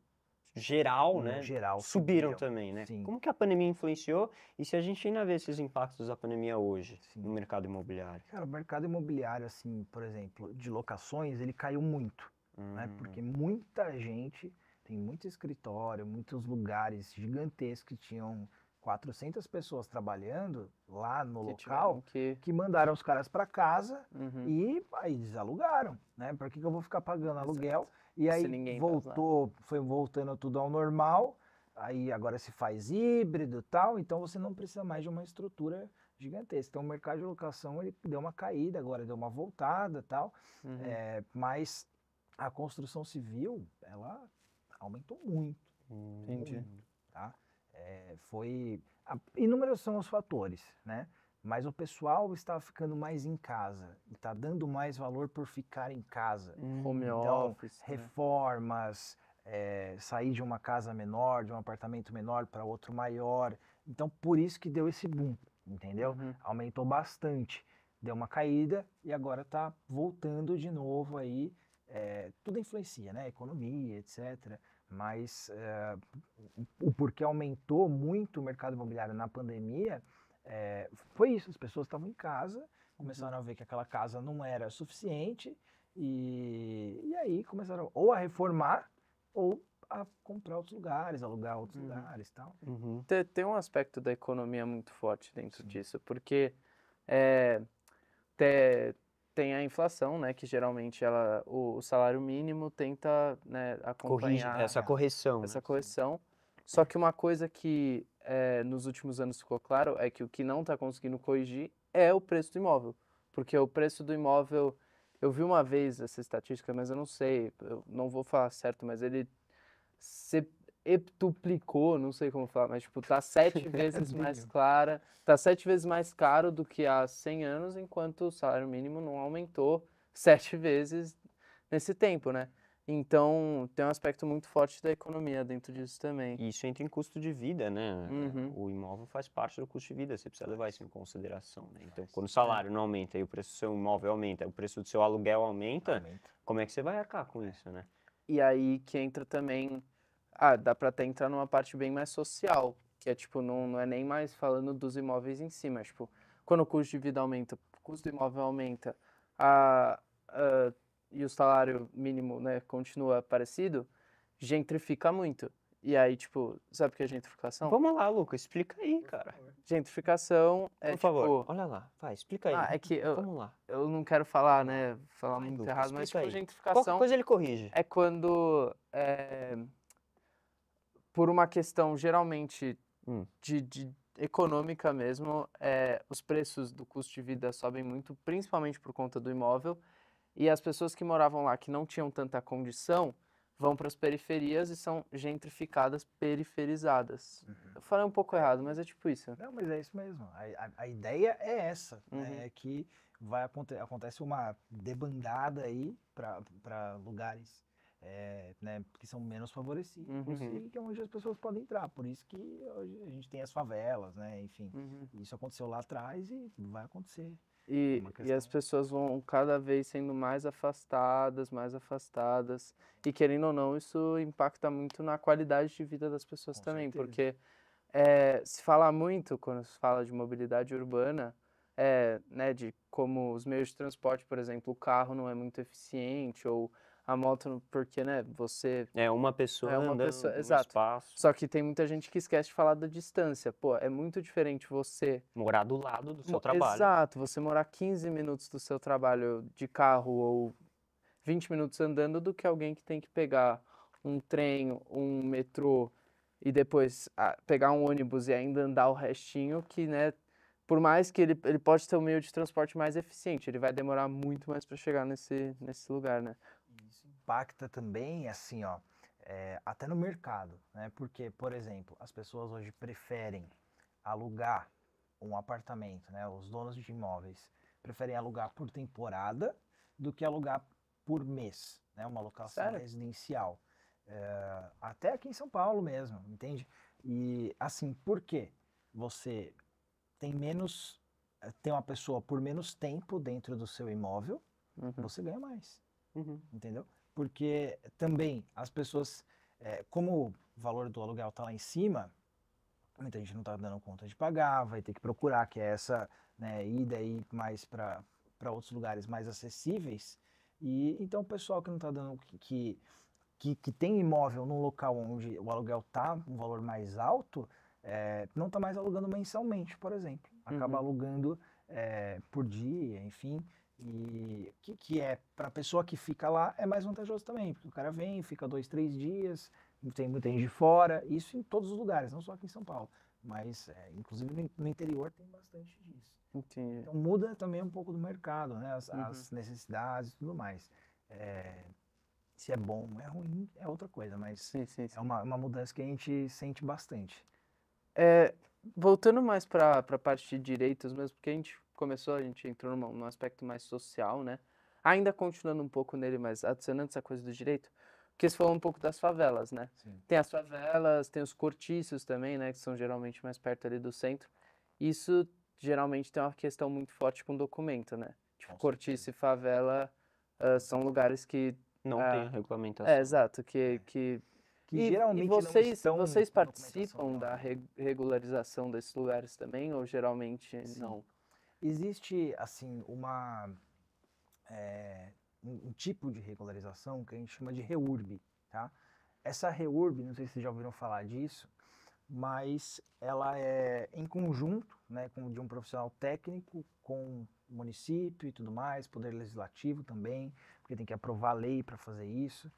geral, né? No geral, Subiram também, né? Sim. Como que a pandemia influenciou? E se a gente ainda vê esses impactos da pandemia hoje Sim. no mercado imobiliário? Cara, o mercado imobiliário, assim, por exemplo, de locações, ele caiu muito, né? Porque muita gente, tem muito escritório, muitos lugares gigantescos que tinham 400 pessoas trabalhando lá no local, que mandaram os caras para casa e aí desalugaram, né? Por que eu vou ficar pagando aluguel? E aí foi voltando tudo ao normal, aí agora se faz híbrido e tal, então você não precisa mais de uma estrutura gigantesca. Então o mercado de locação ele deu uma caída, agora deu uma voltada e tal, mas a construção civil, ela aumentou muito. Entendi. Muito, tá? Inúmeros são os fatores, né? Mas o pessoal está ficando mais em casa e está dando mais valor por ficar em casa. Home Então, office, reformas, sair de uma casa menor, de um apartamento menor para outro maior. Então, por isso que deu esse boom, entendeu? Aumentou bastante. Deu uma caída e agora está voltando de novo aí. Tudo influencia, né? Economia, etc. Mas o porquê aumentou muito o mercado imobiliário na pandemia foi isso. As pessoas estavam em casa, começaram a ver que aquela casa não era suficiente e aí começaram ou a reformar ou a comprar outros lugares, alugar outros lugares e tal. Tem um aspecto da economia muito forte dentro disso, porque tem a inflação, né, que geralmente o salário mínimo tenta, né, acompanhar Essa correção. essa correção. Só que uma coisa que nos últimos anos ficou claro é que o que não está conseguindo corrigir é o preço do imóvel. Porque o preço do imóvel, eu vi uma vez essa estatística, mas eu não sei, eu não vou falar certo, mas ele se heptuplicou, não sei como falar, mas tipo, tá 7 vezes mais clara, tá 7 vezes mais caro do que há 100 anos, enquanto o salário mínimo não aumentou 7 vezes nesse tempo, né? Então, tem um aspecto muito forte da economia dentro disso também. E isso entra em custo de vida, né? O imóvel faz parte do custo de vida, você precisa levar isso em consideração, né? Então, quando o salário não aumenta e o preço do seu imóvel aumenta, o preço do seu aluguel aumenta, como é que você vai arcar com isso, né? E aí que entra também, dá pra até entrar numa parte bem mais social, que é tipo, não é nem mais falando dos imóveis em si, mas tipo, quando o custo de vida aumenta, o custo do imóvel aumenta, e o salário mínimo, né, continua parecido, gentrifica muito. E aí, tipo, sabe o que é gentrificação? Vamos lá, Lucas, explica aí, cara. Gentrificação é Por favor, tipo... olha lá, vai, explica aí. é que Vamos lá. eu não quero falar, né, falar Vai, muito Lucas, errado, mas explica tipo, aí. gentrificação Qualquer coisa ele corrige. é quando, por uma questão geralmente de econômica mesmo, os preços do custo de vida sobem muito, principalmente por conta do imóvel, e as pessoas que moravam lá, que não tinham tanta condição, vão para as periferias e são gentrificadas, periferizadas. Eu falei um pouco errado, mas é tipo isso. Não, mas é isso mesmo. A ideia é essa, né? É que acontece uma debandada aí para lugares né, que são menos favorecidos e que é onde as pessoas podem entrar. Por isso que hoje a gente tem as favelas, né? Enfim, isso aconteceu lá atrás e vai acontecer. E as pessoas vão cada vez sendo mais afastadas, e querendo ou não, isso impacta muito na qualidade de vida das pessoas Com também, certeza. porque se fala muito, quando se fala de mobilidade urbana, né, de como os meios de transporte, por exemplo, o carro não é muito eficiente, ou a moto, porque, né, você... É uma pessoa andando no exato. espaço. Só que tem muita gente que esquece de falar da distância. Pô, é muito diferente você... Morar do lado do seu trabalho. Exato, você morar 15 minutos do seu trabalho de carro ou 20 minutos andando do que alguém que tem que pegar um trem, um metrô e depois pegar um ônibus e ainda andar o restinho, que, né, por mais que ele pode ter um meio de transporte mais eficiente, ele vai demorar muito mais para chegar nesse lugar, né? Isso impacta também, assim, ó, até no mercado, né? Porque, por exemplo, as pessoas hoje preferem alugar um apartamento, né? Os donos de imóveis preferem alugar por temporada do que alugar por mês, né? Uma locação residencial. Até aqui em São Paulo mesmo, entende? E, assim, por quê? Você tem uma pessoa por menos tempo dentro do seu imóvel, você ganha mais. Entendeu? Porque também as pessoas, como o valor do aluguel está lá em cima, muita gente não está dando conta de pagar, vai ter que procurar, que é essa, né, ida aí mais para outros lugares mais acessíveis. E então o pessoal que não está dando, que tem imóvel num local onde o aluguel está um valor mais alto, não está mais alugando mensalmente, por exemplo. Acaba alugando por dia, enfim. E que para a pessoa que fica lá é mais vantajoso também, porque o cara vem, fica 2, 3 dias, tem muita gente de fora, isso em todos os lugares, não só aqui em São Paulo, mas inclusive no interior tem bastante disso. Entendi. Então muda também um pouco do mercado, né? As necessidades e tudo mais. Se é bom ou é ruim é outra coisa, mas sim. é uma mudança que a gente sente bastante. Voltando mais para a parte de direitos mesmo, porque a gente entrou num aspecto mais social, né? Ainda continuando um pouco nele, mas adicionando essa coisa do direito, porque você falou um pouco das favelas, né? Sim. Tem as favelas, tem os cortiços também, né? Que são geralmente mais perto ali do centro. Isso geralmente tem uma questão muito forte com documento, né? Tipo, cortiço e favela são lugares que... Não tem a regulamentação. exato, que geralmente vocês participam da regularização desses lugares também, ou geralmente não? Existe, assim, um tipo de regularização que a gente chama de REURB, tá? Essa REURB, não sei se vocês já ouviram falar disso, mas ela é em conjunto, né, de um profissional técnico com o município e tudo mais, poder legislativo também, porque tem que aprovar a lei para fazer isso.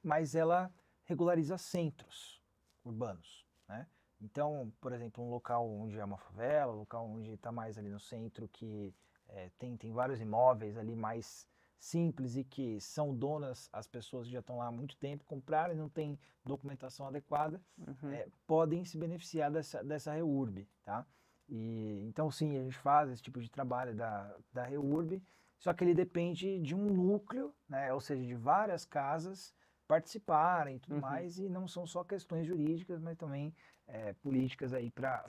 Mas ela regulariza centros urbanos, né? Então, por exemplo, um local onde é uma favela, um local onde está mais ali no centro, que tem vários imóveis ali mais simples e que são donas, as pessoas que já estão lá há muito tempo, compraram e não tem documentação adequada, podem se beneficiar dessa REURB, tá? E, então, sim, a gente faz esse tipo de trabalho da REURB, só que ele depende de um núcleo, né? Ou seja, de várias casas participarem e tudo mais, e não são só questões jurídicas, mas também políticas aí para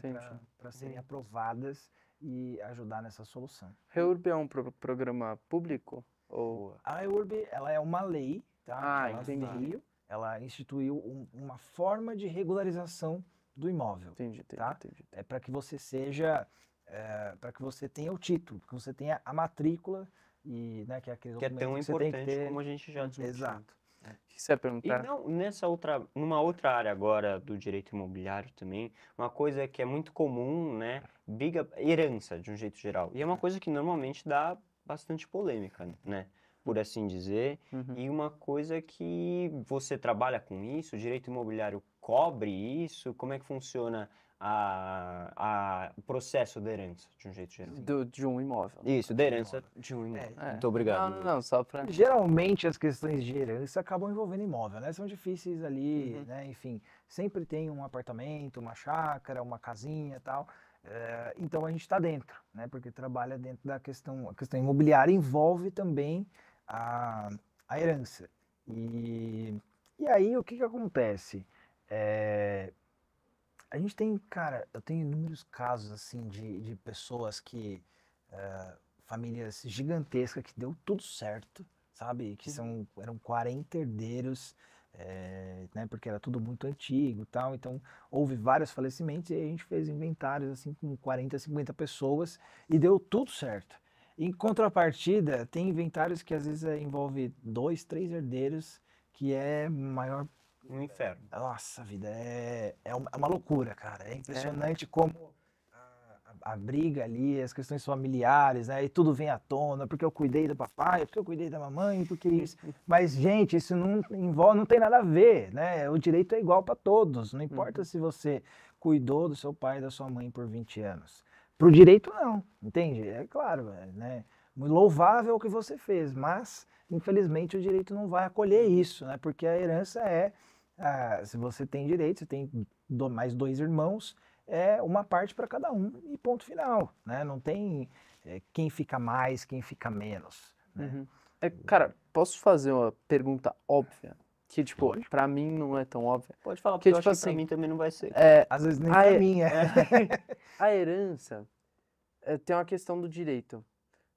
serem aprovadas e ajudar nessa solução. REURB é um programa público? Ou... A REURB, ela é uma lei, tá? Entendi. Ela instituiu uma forma de regularização do imóvel. Entendi. É para que você para que você tenha o título, que você tenha a matrícula, e, né, que é aquele documento que é tão que você tem importante que ter. como a gente já discutiu. Exato. O que você ia E perguntar? não, numa outra área agora do direito imobiliário também, uma coisa que é muito comum, né? Herança, de um jeito geral. E é uma coisa que normalmente dá bastante polêmica, né? Por assim dizer. Uhum. E uma coisa que você trabalha com isso, o direito imobiliário cobre isso? Como é que funciona o processo da herança, de um jeito geral? De um imóvel. Isso, da herança de um imóvel. É. Muito obrigado. Não, só pra... Geralmente as questões de herança acabam envolvendo imóvel, né? São difíceis ali, Uhum. né? Enfim, sempre tem um apartamento, uma chácara, uma casinha e tal. Então a gente está dentro, né? Porque trabalha dentro da questão, a questão imobiliária envolve também a, a herança. E aí o que acontece? É, a gente tem, cara, eu tenho inúmeros casos assim de pessoas que famílias gigantescas que deu tudo certo, sabe? Que eram 40 herdeiros, né? Porque era tudo muito antigo e tal. Então, houve vários falecimentos e aí a gente fez inventários, assim, com 40, 50 pessoas e deu tudo certo. Em contrapartida, tem inventários que às vezes envolve 2, 3 herdeiros, que é maior. Um inferno. Nossa, vida, é uma loucura, cara. É impressionante como a briga ali, as questões familiares, né? E tudo vem à tona, porque eu cuidei do papai, porque eu cuidei da mamãe, porque isso. Mas, gente, isso não envolve, não tem nada a ver, né? O direito é igual para todos. Não importa se você cuidou do seu pai e da sua mãe por 20 anos. Pro direito, não, entende? É claro, né? Muito louvável o que você fez, mas, infelizmente, o direito não vai acolher isso, né? Porque a herança se você tem direito, você tem mais 2 irmãos, é uma parte para cada um e ponto final, né? Não tem quem fica mais, quem fica menos, né? Cara, posso fazer uma pergunta óbvia? Que, tipo, pra mim não é tão óbvia. Pode falar, Que, porque eu tipo acho que pra assim, mim também não vai ser. Às vezes nem pra mim, A herança tem uma questão do direito.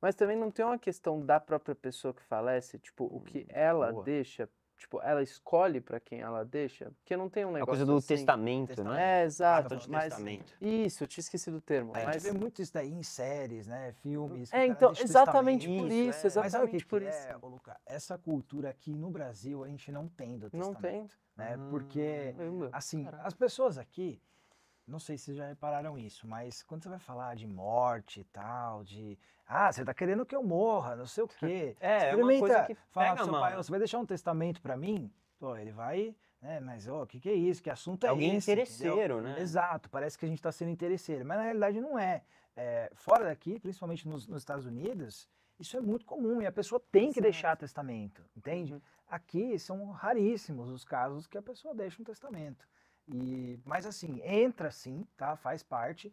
Mas também não tem uma questão da própria pessoa que falece, tipo, o que ela boa. deixa, tipo, ela escolhe pra quem ela deixa, porque não tem um A negócio coisa do assim. testamento, não É, é? exato, Ato de mas testamento. isso, eu tinha esquecido o termo, A gente mas vê muito isso daí em séries, né? Filmes. que o é, cara então, deixa o exatamente testamento. por isso, Mas sabe o exatamente que por é, isso. ô Luca? Essa cultura aqui no Brasil a gente não tem do Não testamento, tem. né? Porque, Caramba. assim, as pessoas aqui, não sei se vocês já repararam isso, mas quando você vai falar de morte e tal, você tá querendo que eu morra, não sei o quê. É uma coisa Experimenta que falar pega pro seu mal, pai, né? você vai deixar um testamento pra mim? Pô, ele vai, né? Mas, o que é isso? Que assunto é Alguém esse? Entendeu? interesseiro, né? Exato, parece que a gente tá sendo interesseiro, mas na realidade não é. Fora daqui, principalmente nos Estados Unidos, isso é muito comum e a pessoa tem que deixar testamento, entende? Aqui são raríssimos os casos que a pessoa deixa um testamento. Mas assim, entra sim, tá? Faz parte.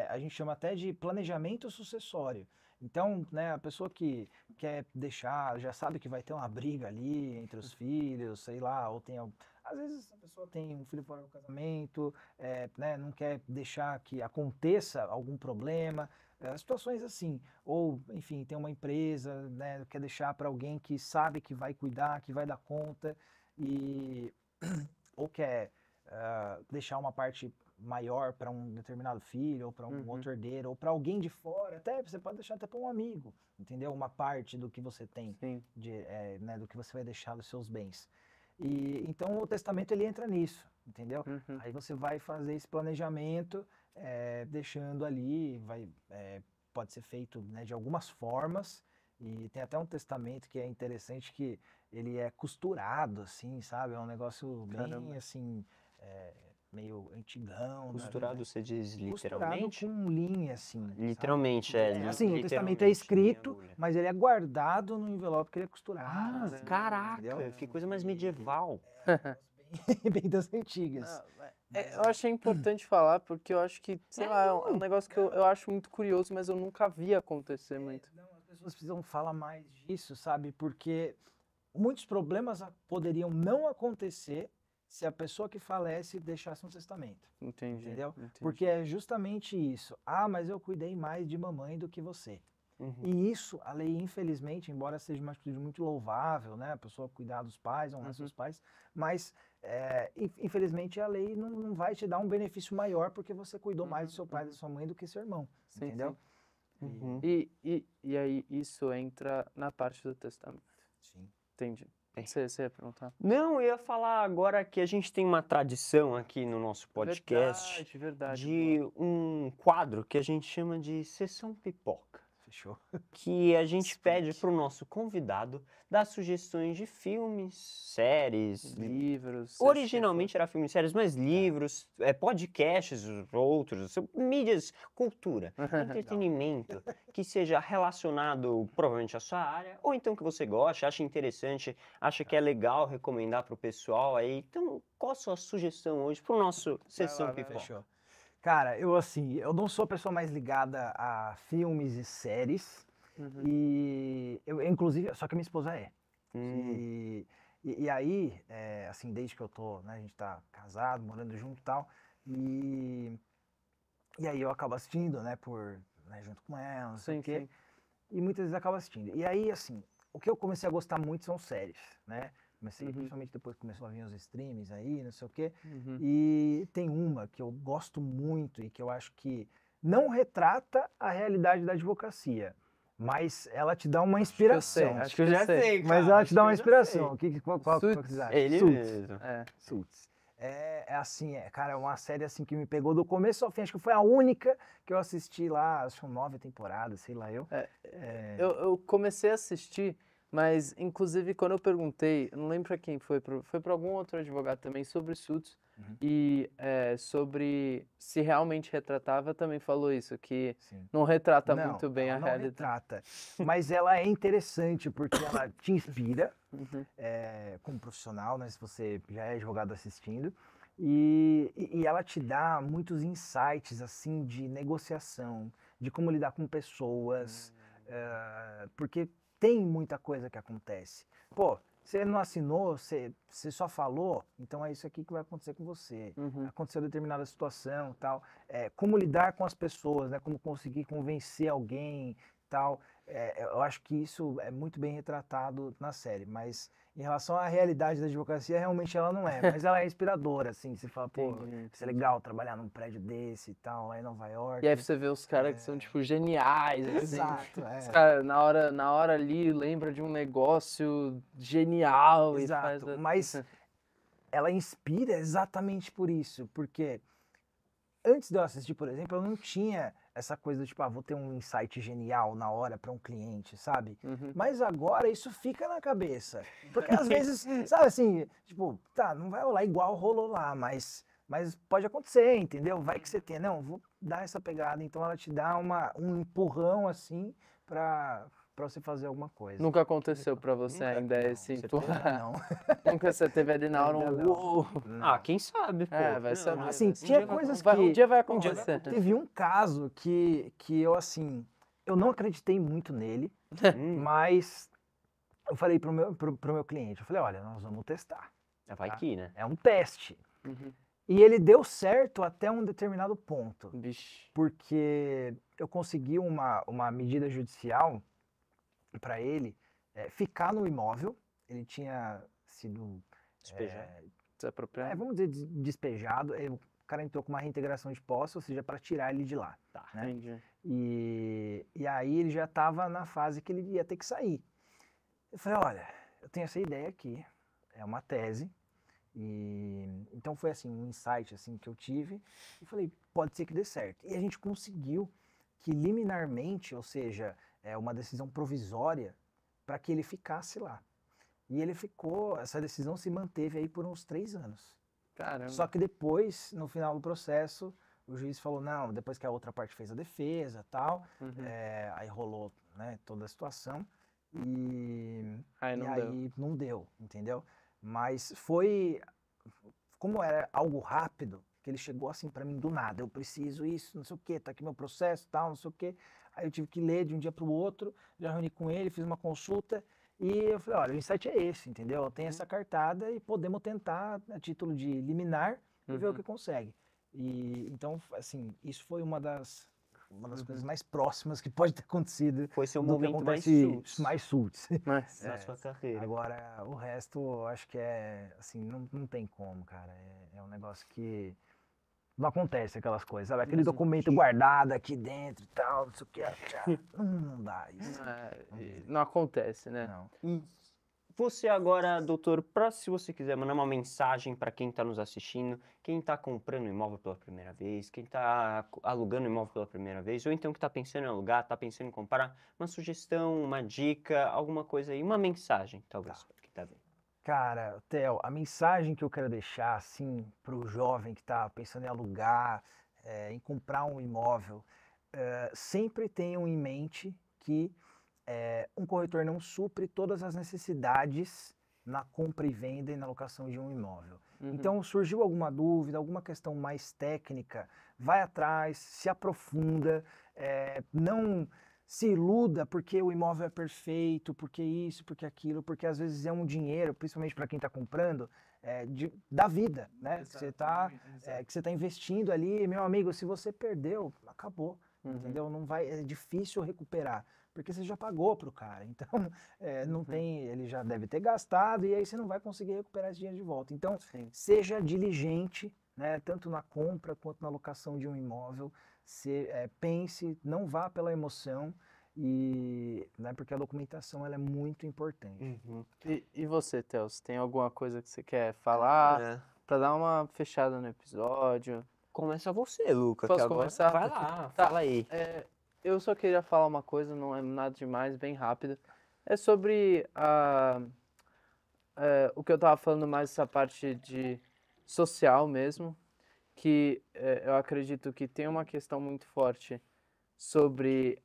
A gente chama até de planejamento sucessório. Então, né, a pessoa que quer deixar, já sabe que vai ter uma briga ali entre os filhos, sei lá, ou tem. Às vezes a pessoa tem um filho fora do casamento, né, não quer deixar que aconteça algum problema, situações assim. Ou, enfim, tem uma empresa, né, quer deixar para alguém que sabe que vai cuidar, que vai dar conta, e ou quer deixar uma parte maior para um determinado filho, ou para um outro herdeiro, ou para alguém de fora, até você pode deixar até para um amigo, entendeu? Uma parte do que você tem, Sim. né, do que você vai deixar dos seus bens. E então o testamento ele entra nisso, entendeu? Aí você vai fazer esse planejamento, deixando ali, pode ser feito, né, de algumas formas. E tem até um testamento que é interessante que ele é costurado, assim, sabe? É um negócio bem, Caramba. assim, meio antigão. Costurado, você diz Costurado literalmente? com linha, assim. Literalmente, sabe? Assim, o testamento é literalmente, escrito, linha, agulha. mas ele é guardado no envelope que ele é costurado. Ah, caraca, entendeu? que coisa mais medieval. Bem das antigas. Eu achei importante falar, porque eu acho que, sei lá, é um negócio que eu acho muito curioso, mas eu nunca vi acontecer muito. Não, as pessoas precisam falar mais disso, sabe? Porque muitos problemas poderiam não acontecer se a pessoa que falece deixasse um testamento. Entendi. Entendeu? Porque é justamente isso. Mas eu cuidei mais de mamãe do que você. E isso, a lei, infelizmente, embora seja uma atitude muito louvável, né? A pessoa cuidar dos pais, honrar seus pais, mas, infelizmente, a lei não vai te dar um benefício maior porque você cuidou mais do seu pai e da sua mãe do que seu irmão. Sim, entendeu? E aí isso entra na parte do testamento. Sim. Entendi. Você ia perguntar? Não, eu ia falar agora que a gente tem uma tradição aqui no nosso podcast Verdade. de um quadro que a gente chama de Sessão Pipoca. Fechou. Que a gente pede para o nosso convidado dar sugestões de filmes, séries, Livros. originalmente era filmes e séries, mas livros, podcasts, outros, mídias, cultura, entretenimento, que seja relacionado provavelmente à sua área, ou então que você gosta, acha interessante, acha que é legal recomendar para o pessoal aí. Então, qual a sua sugestão hoje para o nosso Sessão Pipoca? Fechou. Cara, eu não sou a pessoa mais ligada a filmes e séries. E eu, inclusive, só que a minha esposa é. E aí, assim, desde que eu tô, né, a gente tá casado, morando junto e tal, e aí eu acabo assistindo, né, junto com ela, não sei o quê, e muitas vezes acabo assistindo. E aí, assim, o que eu comecei a gostar muito são séries, né? Comecei, principalmente depois que começou a vir os streams aí, não sei o quê. E tem uma que eu gosto muito e que eu acho que não retrata a realidade da advocacia, mas ela te dá uma inspiração. Acho que eu já sei. Mas ela te dá uma inspiração. Qual que vocês acham? Ele mesmo. Suits. Cara, é uma série assim que me pegou do começo ao fim. Acho que foi a única que eu assisti lá, são 9 temporadas, sei lá eu. Eu comecei a assistir, mas inclusive quando eu perguntei, eu não lembro pra quem foi pra algum outro advogado também sobre Suits e sobre se realmente retratava, também falou isso, que não retrata muito bem a realidade. Não retrata, mas ela é interessante porque ela te inspira como profissional, né, se você já é advogado assistindo, e ela te dá muitos insights assim de negociação, de como lidar com pessoas, porque tem muita coisa que acontece. Pô, você não assinou, você só falou, então é isso aqui que vai acontecer com você. Aconteceu determinada situação e tal. Como lidar com as pessoas, né? Como conseguir convencer alguém tal. Eu acho que isso é muito bem retratado na série, mas em relação à realidade da advocacia, realmente ela não é, mas ela é inspiradora, assim, você fala, pô, isso é legal trabalhar num prédio desse e tal, lá em Nova York. E aí você vê os caras que são, tipo, geniais, assim. Exato, Os caras, na hora ali, lembra de um negócio genial. Exato, e faz... mas ela inspira exatamente por isso, porque antes de eu assistir, por exemplo, eu não tinha essa coisa do tipo, vou ter um insight genial na hora para um cliente, sabe? Mas agora isso fica na cabeça. Porque às vezes, sabe assim, tipo, não vai rolar igual rolou lá, mas pode acontecer, entendeu? Vai que você tem, não, vou dar essa pegada. Então ela te dá um empurrão assim para você fazer alguma coisa. Nunca aconteceu para você ainda esse empurrão? Não. Nunca você teve ali na hora uou. Quem sabe, pô. Vai saber. Assim, tinha coisas que... Um dia vai acontecer. Teve um caso que eu, assim, eu não acreditei muito nele, mas eu falei pro meu cliente, eu falei, olha, nós vamos testar. Vai aqui, né? É um teste. E ele deu certo até um determinado ponto. Porque eu consegui uma medida judicial para ele ficar no imóvel. Ele tinha sido desapropriado. Vamos dizer, despejado. O cara entrou com uma reintegração de posse, ou seja, para tirar ele de lá. Né? Entendi. E aí ele já estava na fase que ele ia ter que sair. Eu falei, olha, eu tenho essa ideia aqui, é uma tese. E então foi assim um insight assim que eu tive e falei, pode ser que dê certo. E a gente conseguiu que liminarmente, ou seja, uma decisão provisória para que ele ficasse lá. E ele ficou, essa decisão se manteve aí por uns 3 anos. Caramba. Só que depois, no final do processo, o juiz falou, não, depois que a outra parte fez a defesa e tal, aí rolou, né, toda a situação e aí não deu, entendeu? Mas foi, como era algo rápido, que ele chegou assim para mim do nada, eu preciso isso, não sei o que, tá aqui meu processo, tal, não sei o que. Aí eu tive que ler de um dia para o outro, já reuni com ele, fiz uma consulta e eu falei, olha, o insight é esse, entendeu? Tem essa cartada e podemos tentar a título de liminar e ver o que consegue. E então, assim, isso foi uma das coisas mais próximas que pode ter acontecido. Foi seu do momento que mais acontece mais suits. na sua carreira. Agora, o resto, eu acho que assim, não tem como, cara. É um negócio que não acontece aquelas coisas, sabe? Aquele documento guardado aqui dentro e tal, não sei o que. Não dá isso. Não acontece, né? Não. E Você agora, doutor, se você quiser mandar uma mensagem para quem está nos assistindo, quem está comprando imóvel pela primeira vez, quem está alugando imóvel pela primeira vez, ou então que está pensando em alugar, está pensando em comprar, uma sugestão, uma dica, alguma coisa aí, uma mensagem, talvez, para quem está vendo. Cara, Theo, a mensagem que eu quero deixar, assim, para o jovem que está pensando em alugar, em comprar um imóvel, sempre tenham em mente que um corretor não supre todas as necessidades na compra e venda e na locação de um imóvel. Então, surgiu alguma dúvida, alguma questão mais técnica, vai atrás, se aprofunda, não se iluda porque o imóvel é perfeito, porque isso, porque aquilo, porque às vezes é um dinheiro, principalmente para quem está comprando, da vida, né? Que você está investindo ali, meu amigo, se você perdeu, acabou, entendeu? Não vai, é difícil recuperar, porque você já pagou para o cara, então não tem, ele já deve ter gastado e aí você não vai conseguir recuperar esse dinheiro de volta. Então, seja diligente, né? Tanto na compra quanto na locação de um imóvel. Pense, não vá pela emoção, né, porque a documentação ela é muito importante. E você, Theo, tem alguma coisa que você quer falar para dar uma fechada no episódio? Começa você, Luca. Posso que agora... começar? Vai lá, Tá. fala aí. Eu só queria falar uma coisa, não é nada demais, bem rápido. É sobre o que eu tava falando mais, essa parte de social mesmo, que eu acredito que tem uma questão muito forte sobre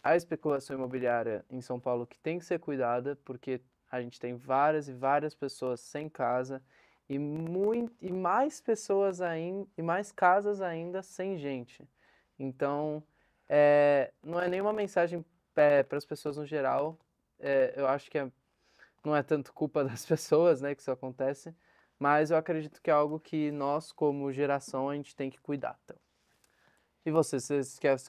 a especulação imobiliária em São Paulo que tem que ser cuidada, porque a gente tem várias e várias pessoas sem casa e mais pessoas ainda, e mais casas ainda sem gente. Então, não é nenhuma mensagem para as pessoas no geral. Eu acho que não é tanto culpa das pessoas, né, que isso acontece, mas eu acredito que é algo que nós, como geração, a gente tem que cuidar. Então. E você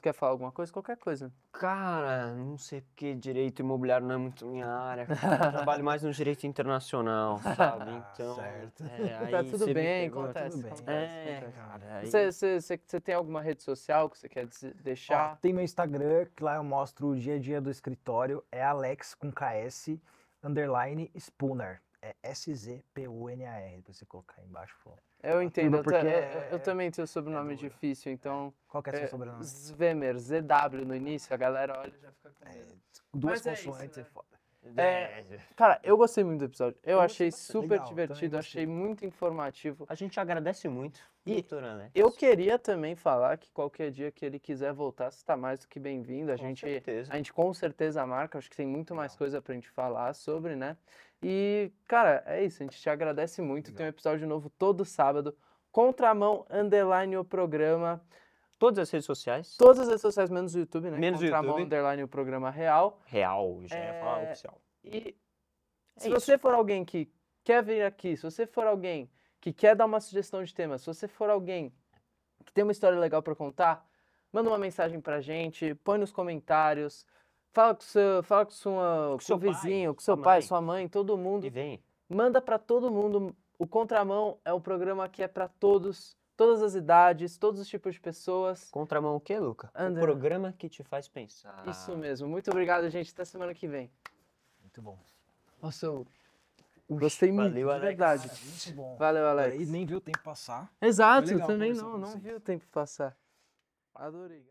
quer falar alguma coisa? Qualquer coisa. Cara, não sei porque direito imobiliário não é muito minha área. Eu trabalho mais no direito internacional, sabe? Então, Certo. Tá aí tudo você me bem, pegou. acontece. tudo bem. Cara, aí... Você tem alguma rede social que você quer deixar? Tem meu Instagram, que lá eu mostro o dia a dia do escritório, é Alex com KS, _ Spooner. É SZPUNAR, pra você colocar aí embaixo. Eu entendo, porque eu também tenho sobrenome difícil, então... Qual que é seu sobrenome? Zwemer, ZW no início, a galera olha e já fica com medo. Duas Mas é consoantes isso, é né? foda. Cara, eu gostei muito do episódio. Eu achei gostei bastante. super Legal, divertido, também gostei. achei muito informativo. A gente agradece muito, doutor Alex. Eu queria também falar que qualquer dia que ele quiser voltar, você está mais do que bem-vindo. A Com gente certeza. com certeza marca, acho que tem muito mais coisa pra gente falar sobre, né? E, cara, é isso, a gente te agradece muito. Tem um episódio novo todo sábado. Contramão _ o programa. Todas as redes sociais. Todas as redes sociais, menos o YouTube, né? Menos o Contramão YouTube. _ o programa real. Real, já ia falar oficial. E se você for alguém que quer vir aqui, se você for alguém que quer dar uma sugestão de tema, se você for alguém que tem uma história legal para contar, manda uma mensagem pra gente, põe nos comentários, fala com seu vizinho, com seu pai, sua mãe, todo mundo. E vem. Manda para todo mundo. O Contramão é um programa que é para todos, todas as idades, todos os tipos de pessoas. Contramão o quê, Luca? André. O programa que te faz pensar. Isso mesmo. Muito obrigado, gente. Até semana que vem. Muito bom. Nossa, eu gostei muito, valeu, de Alex. verdade. Muito bom. Valeu, Alex. E nem viu o tempo passar. Exato, Foi legal também conversar com não você. vi o tempo passar. Adorei.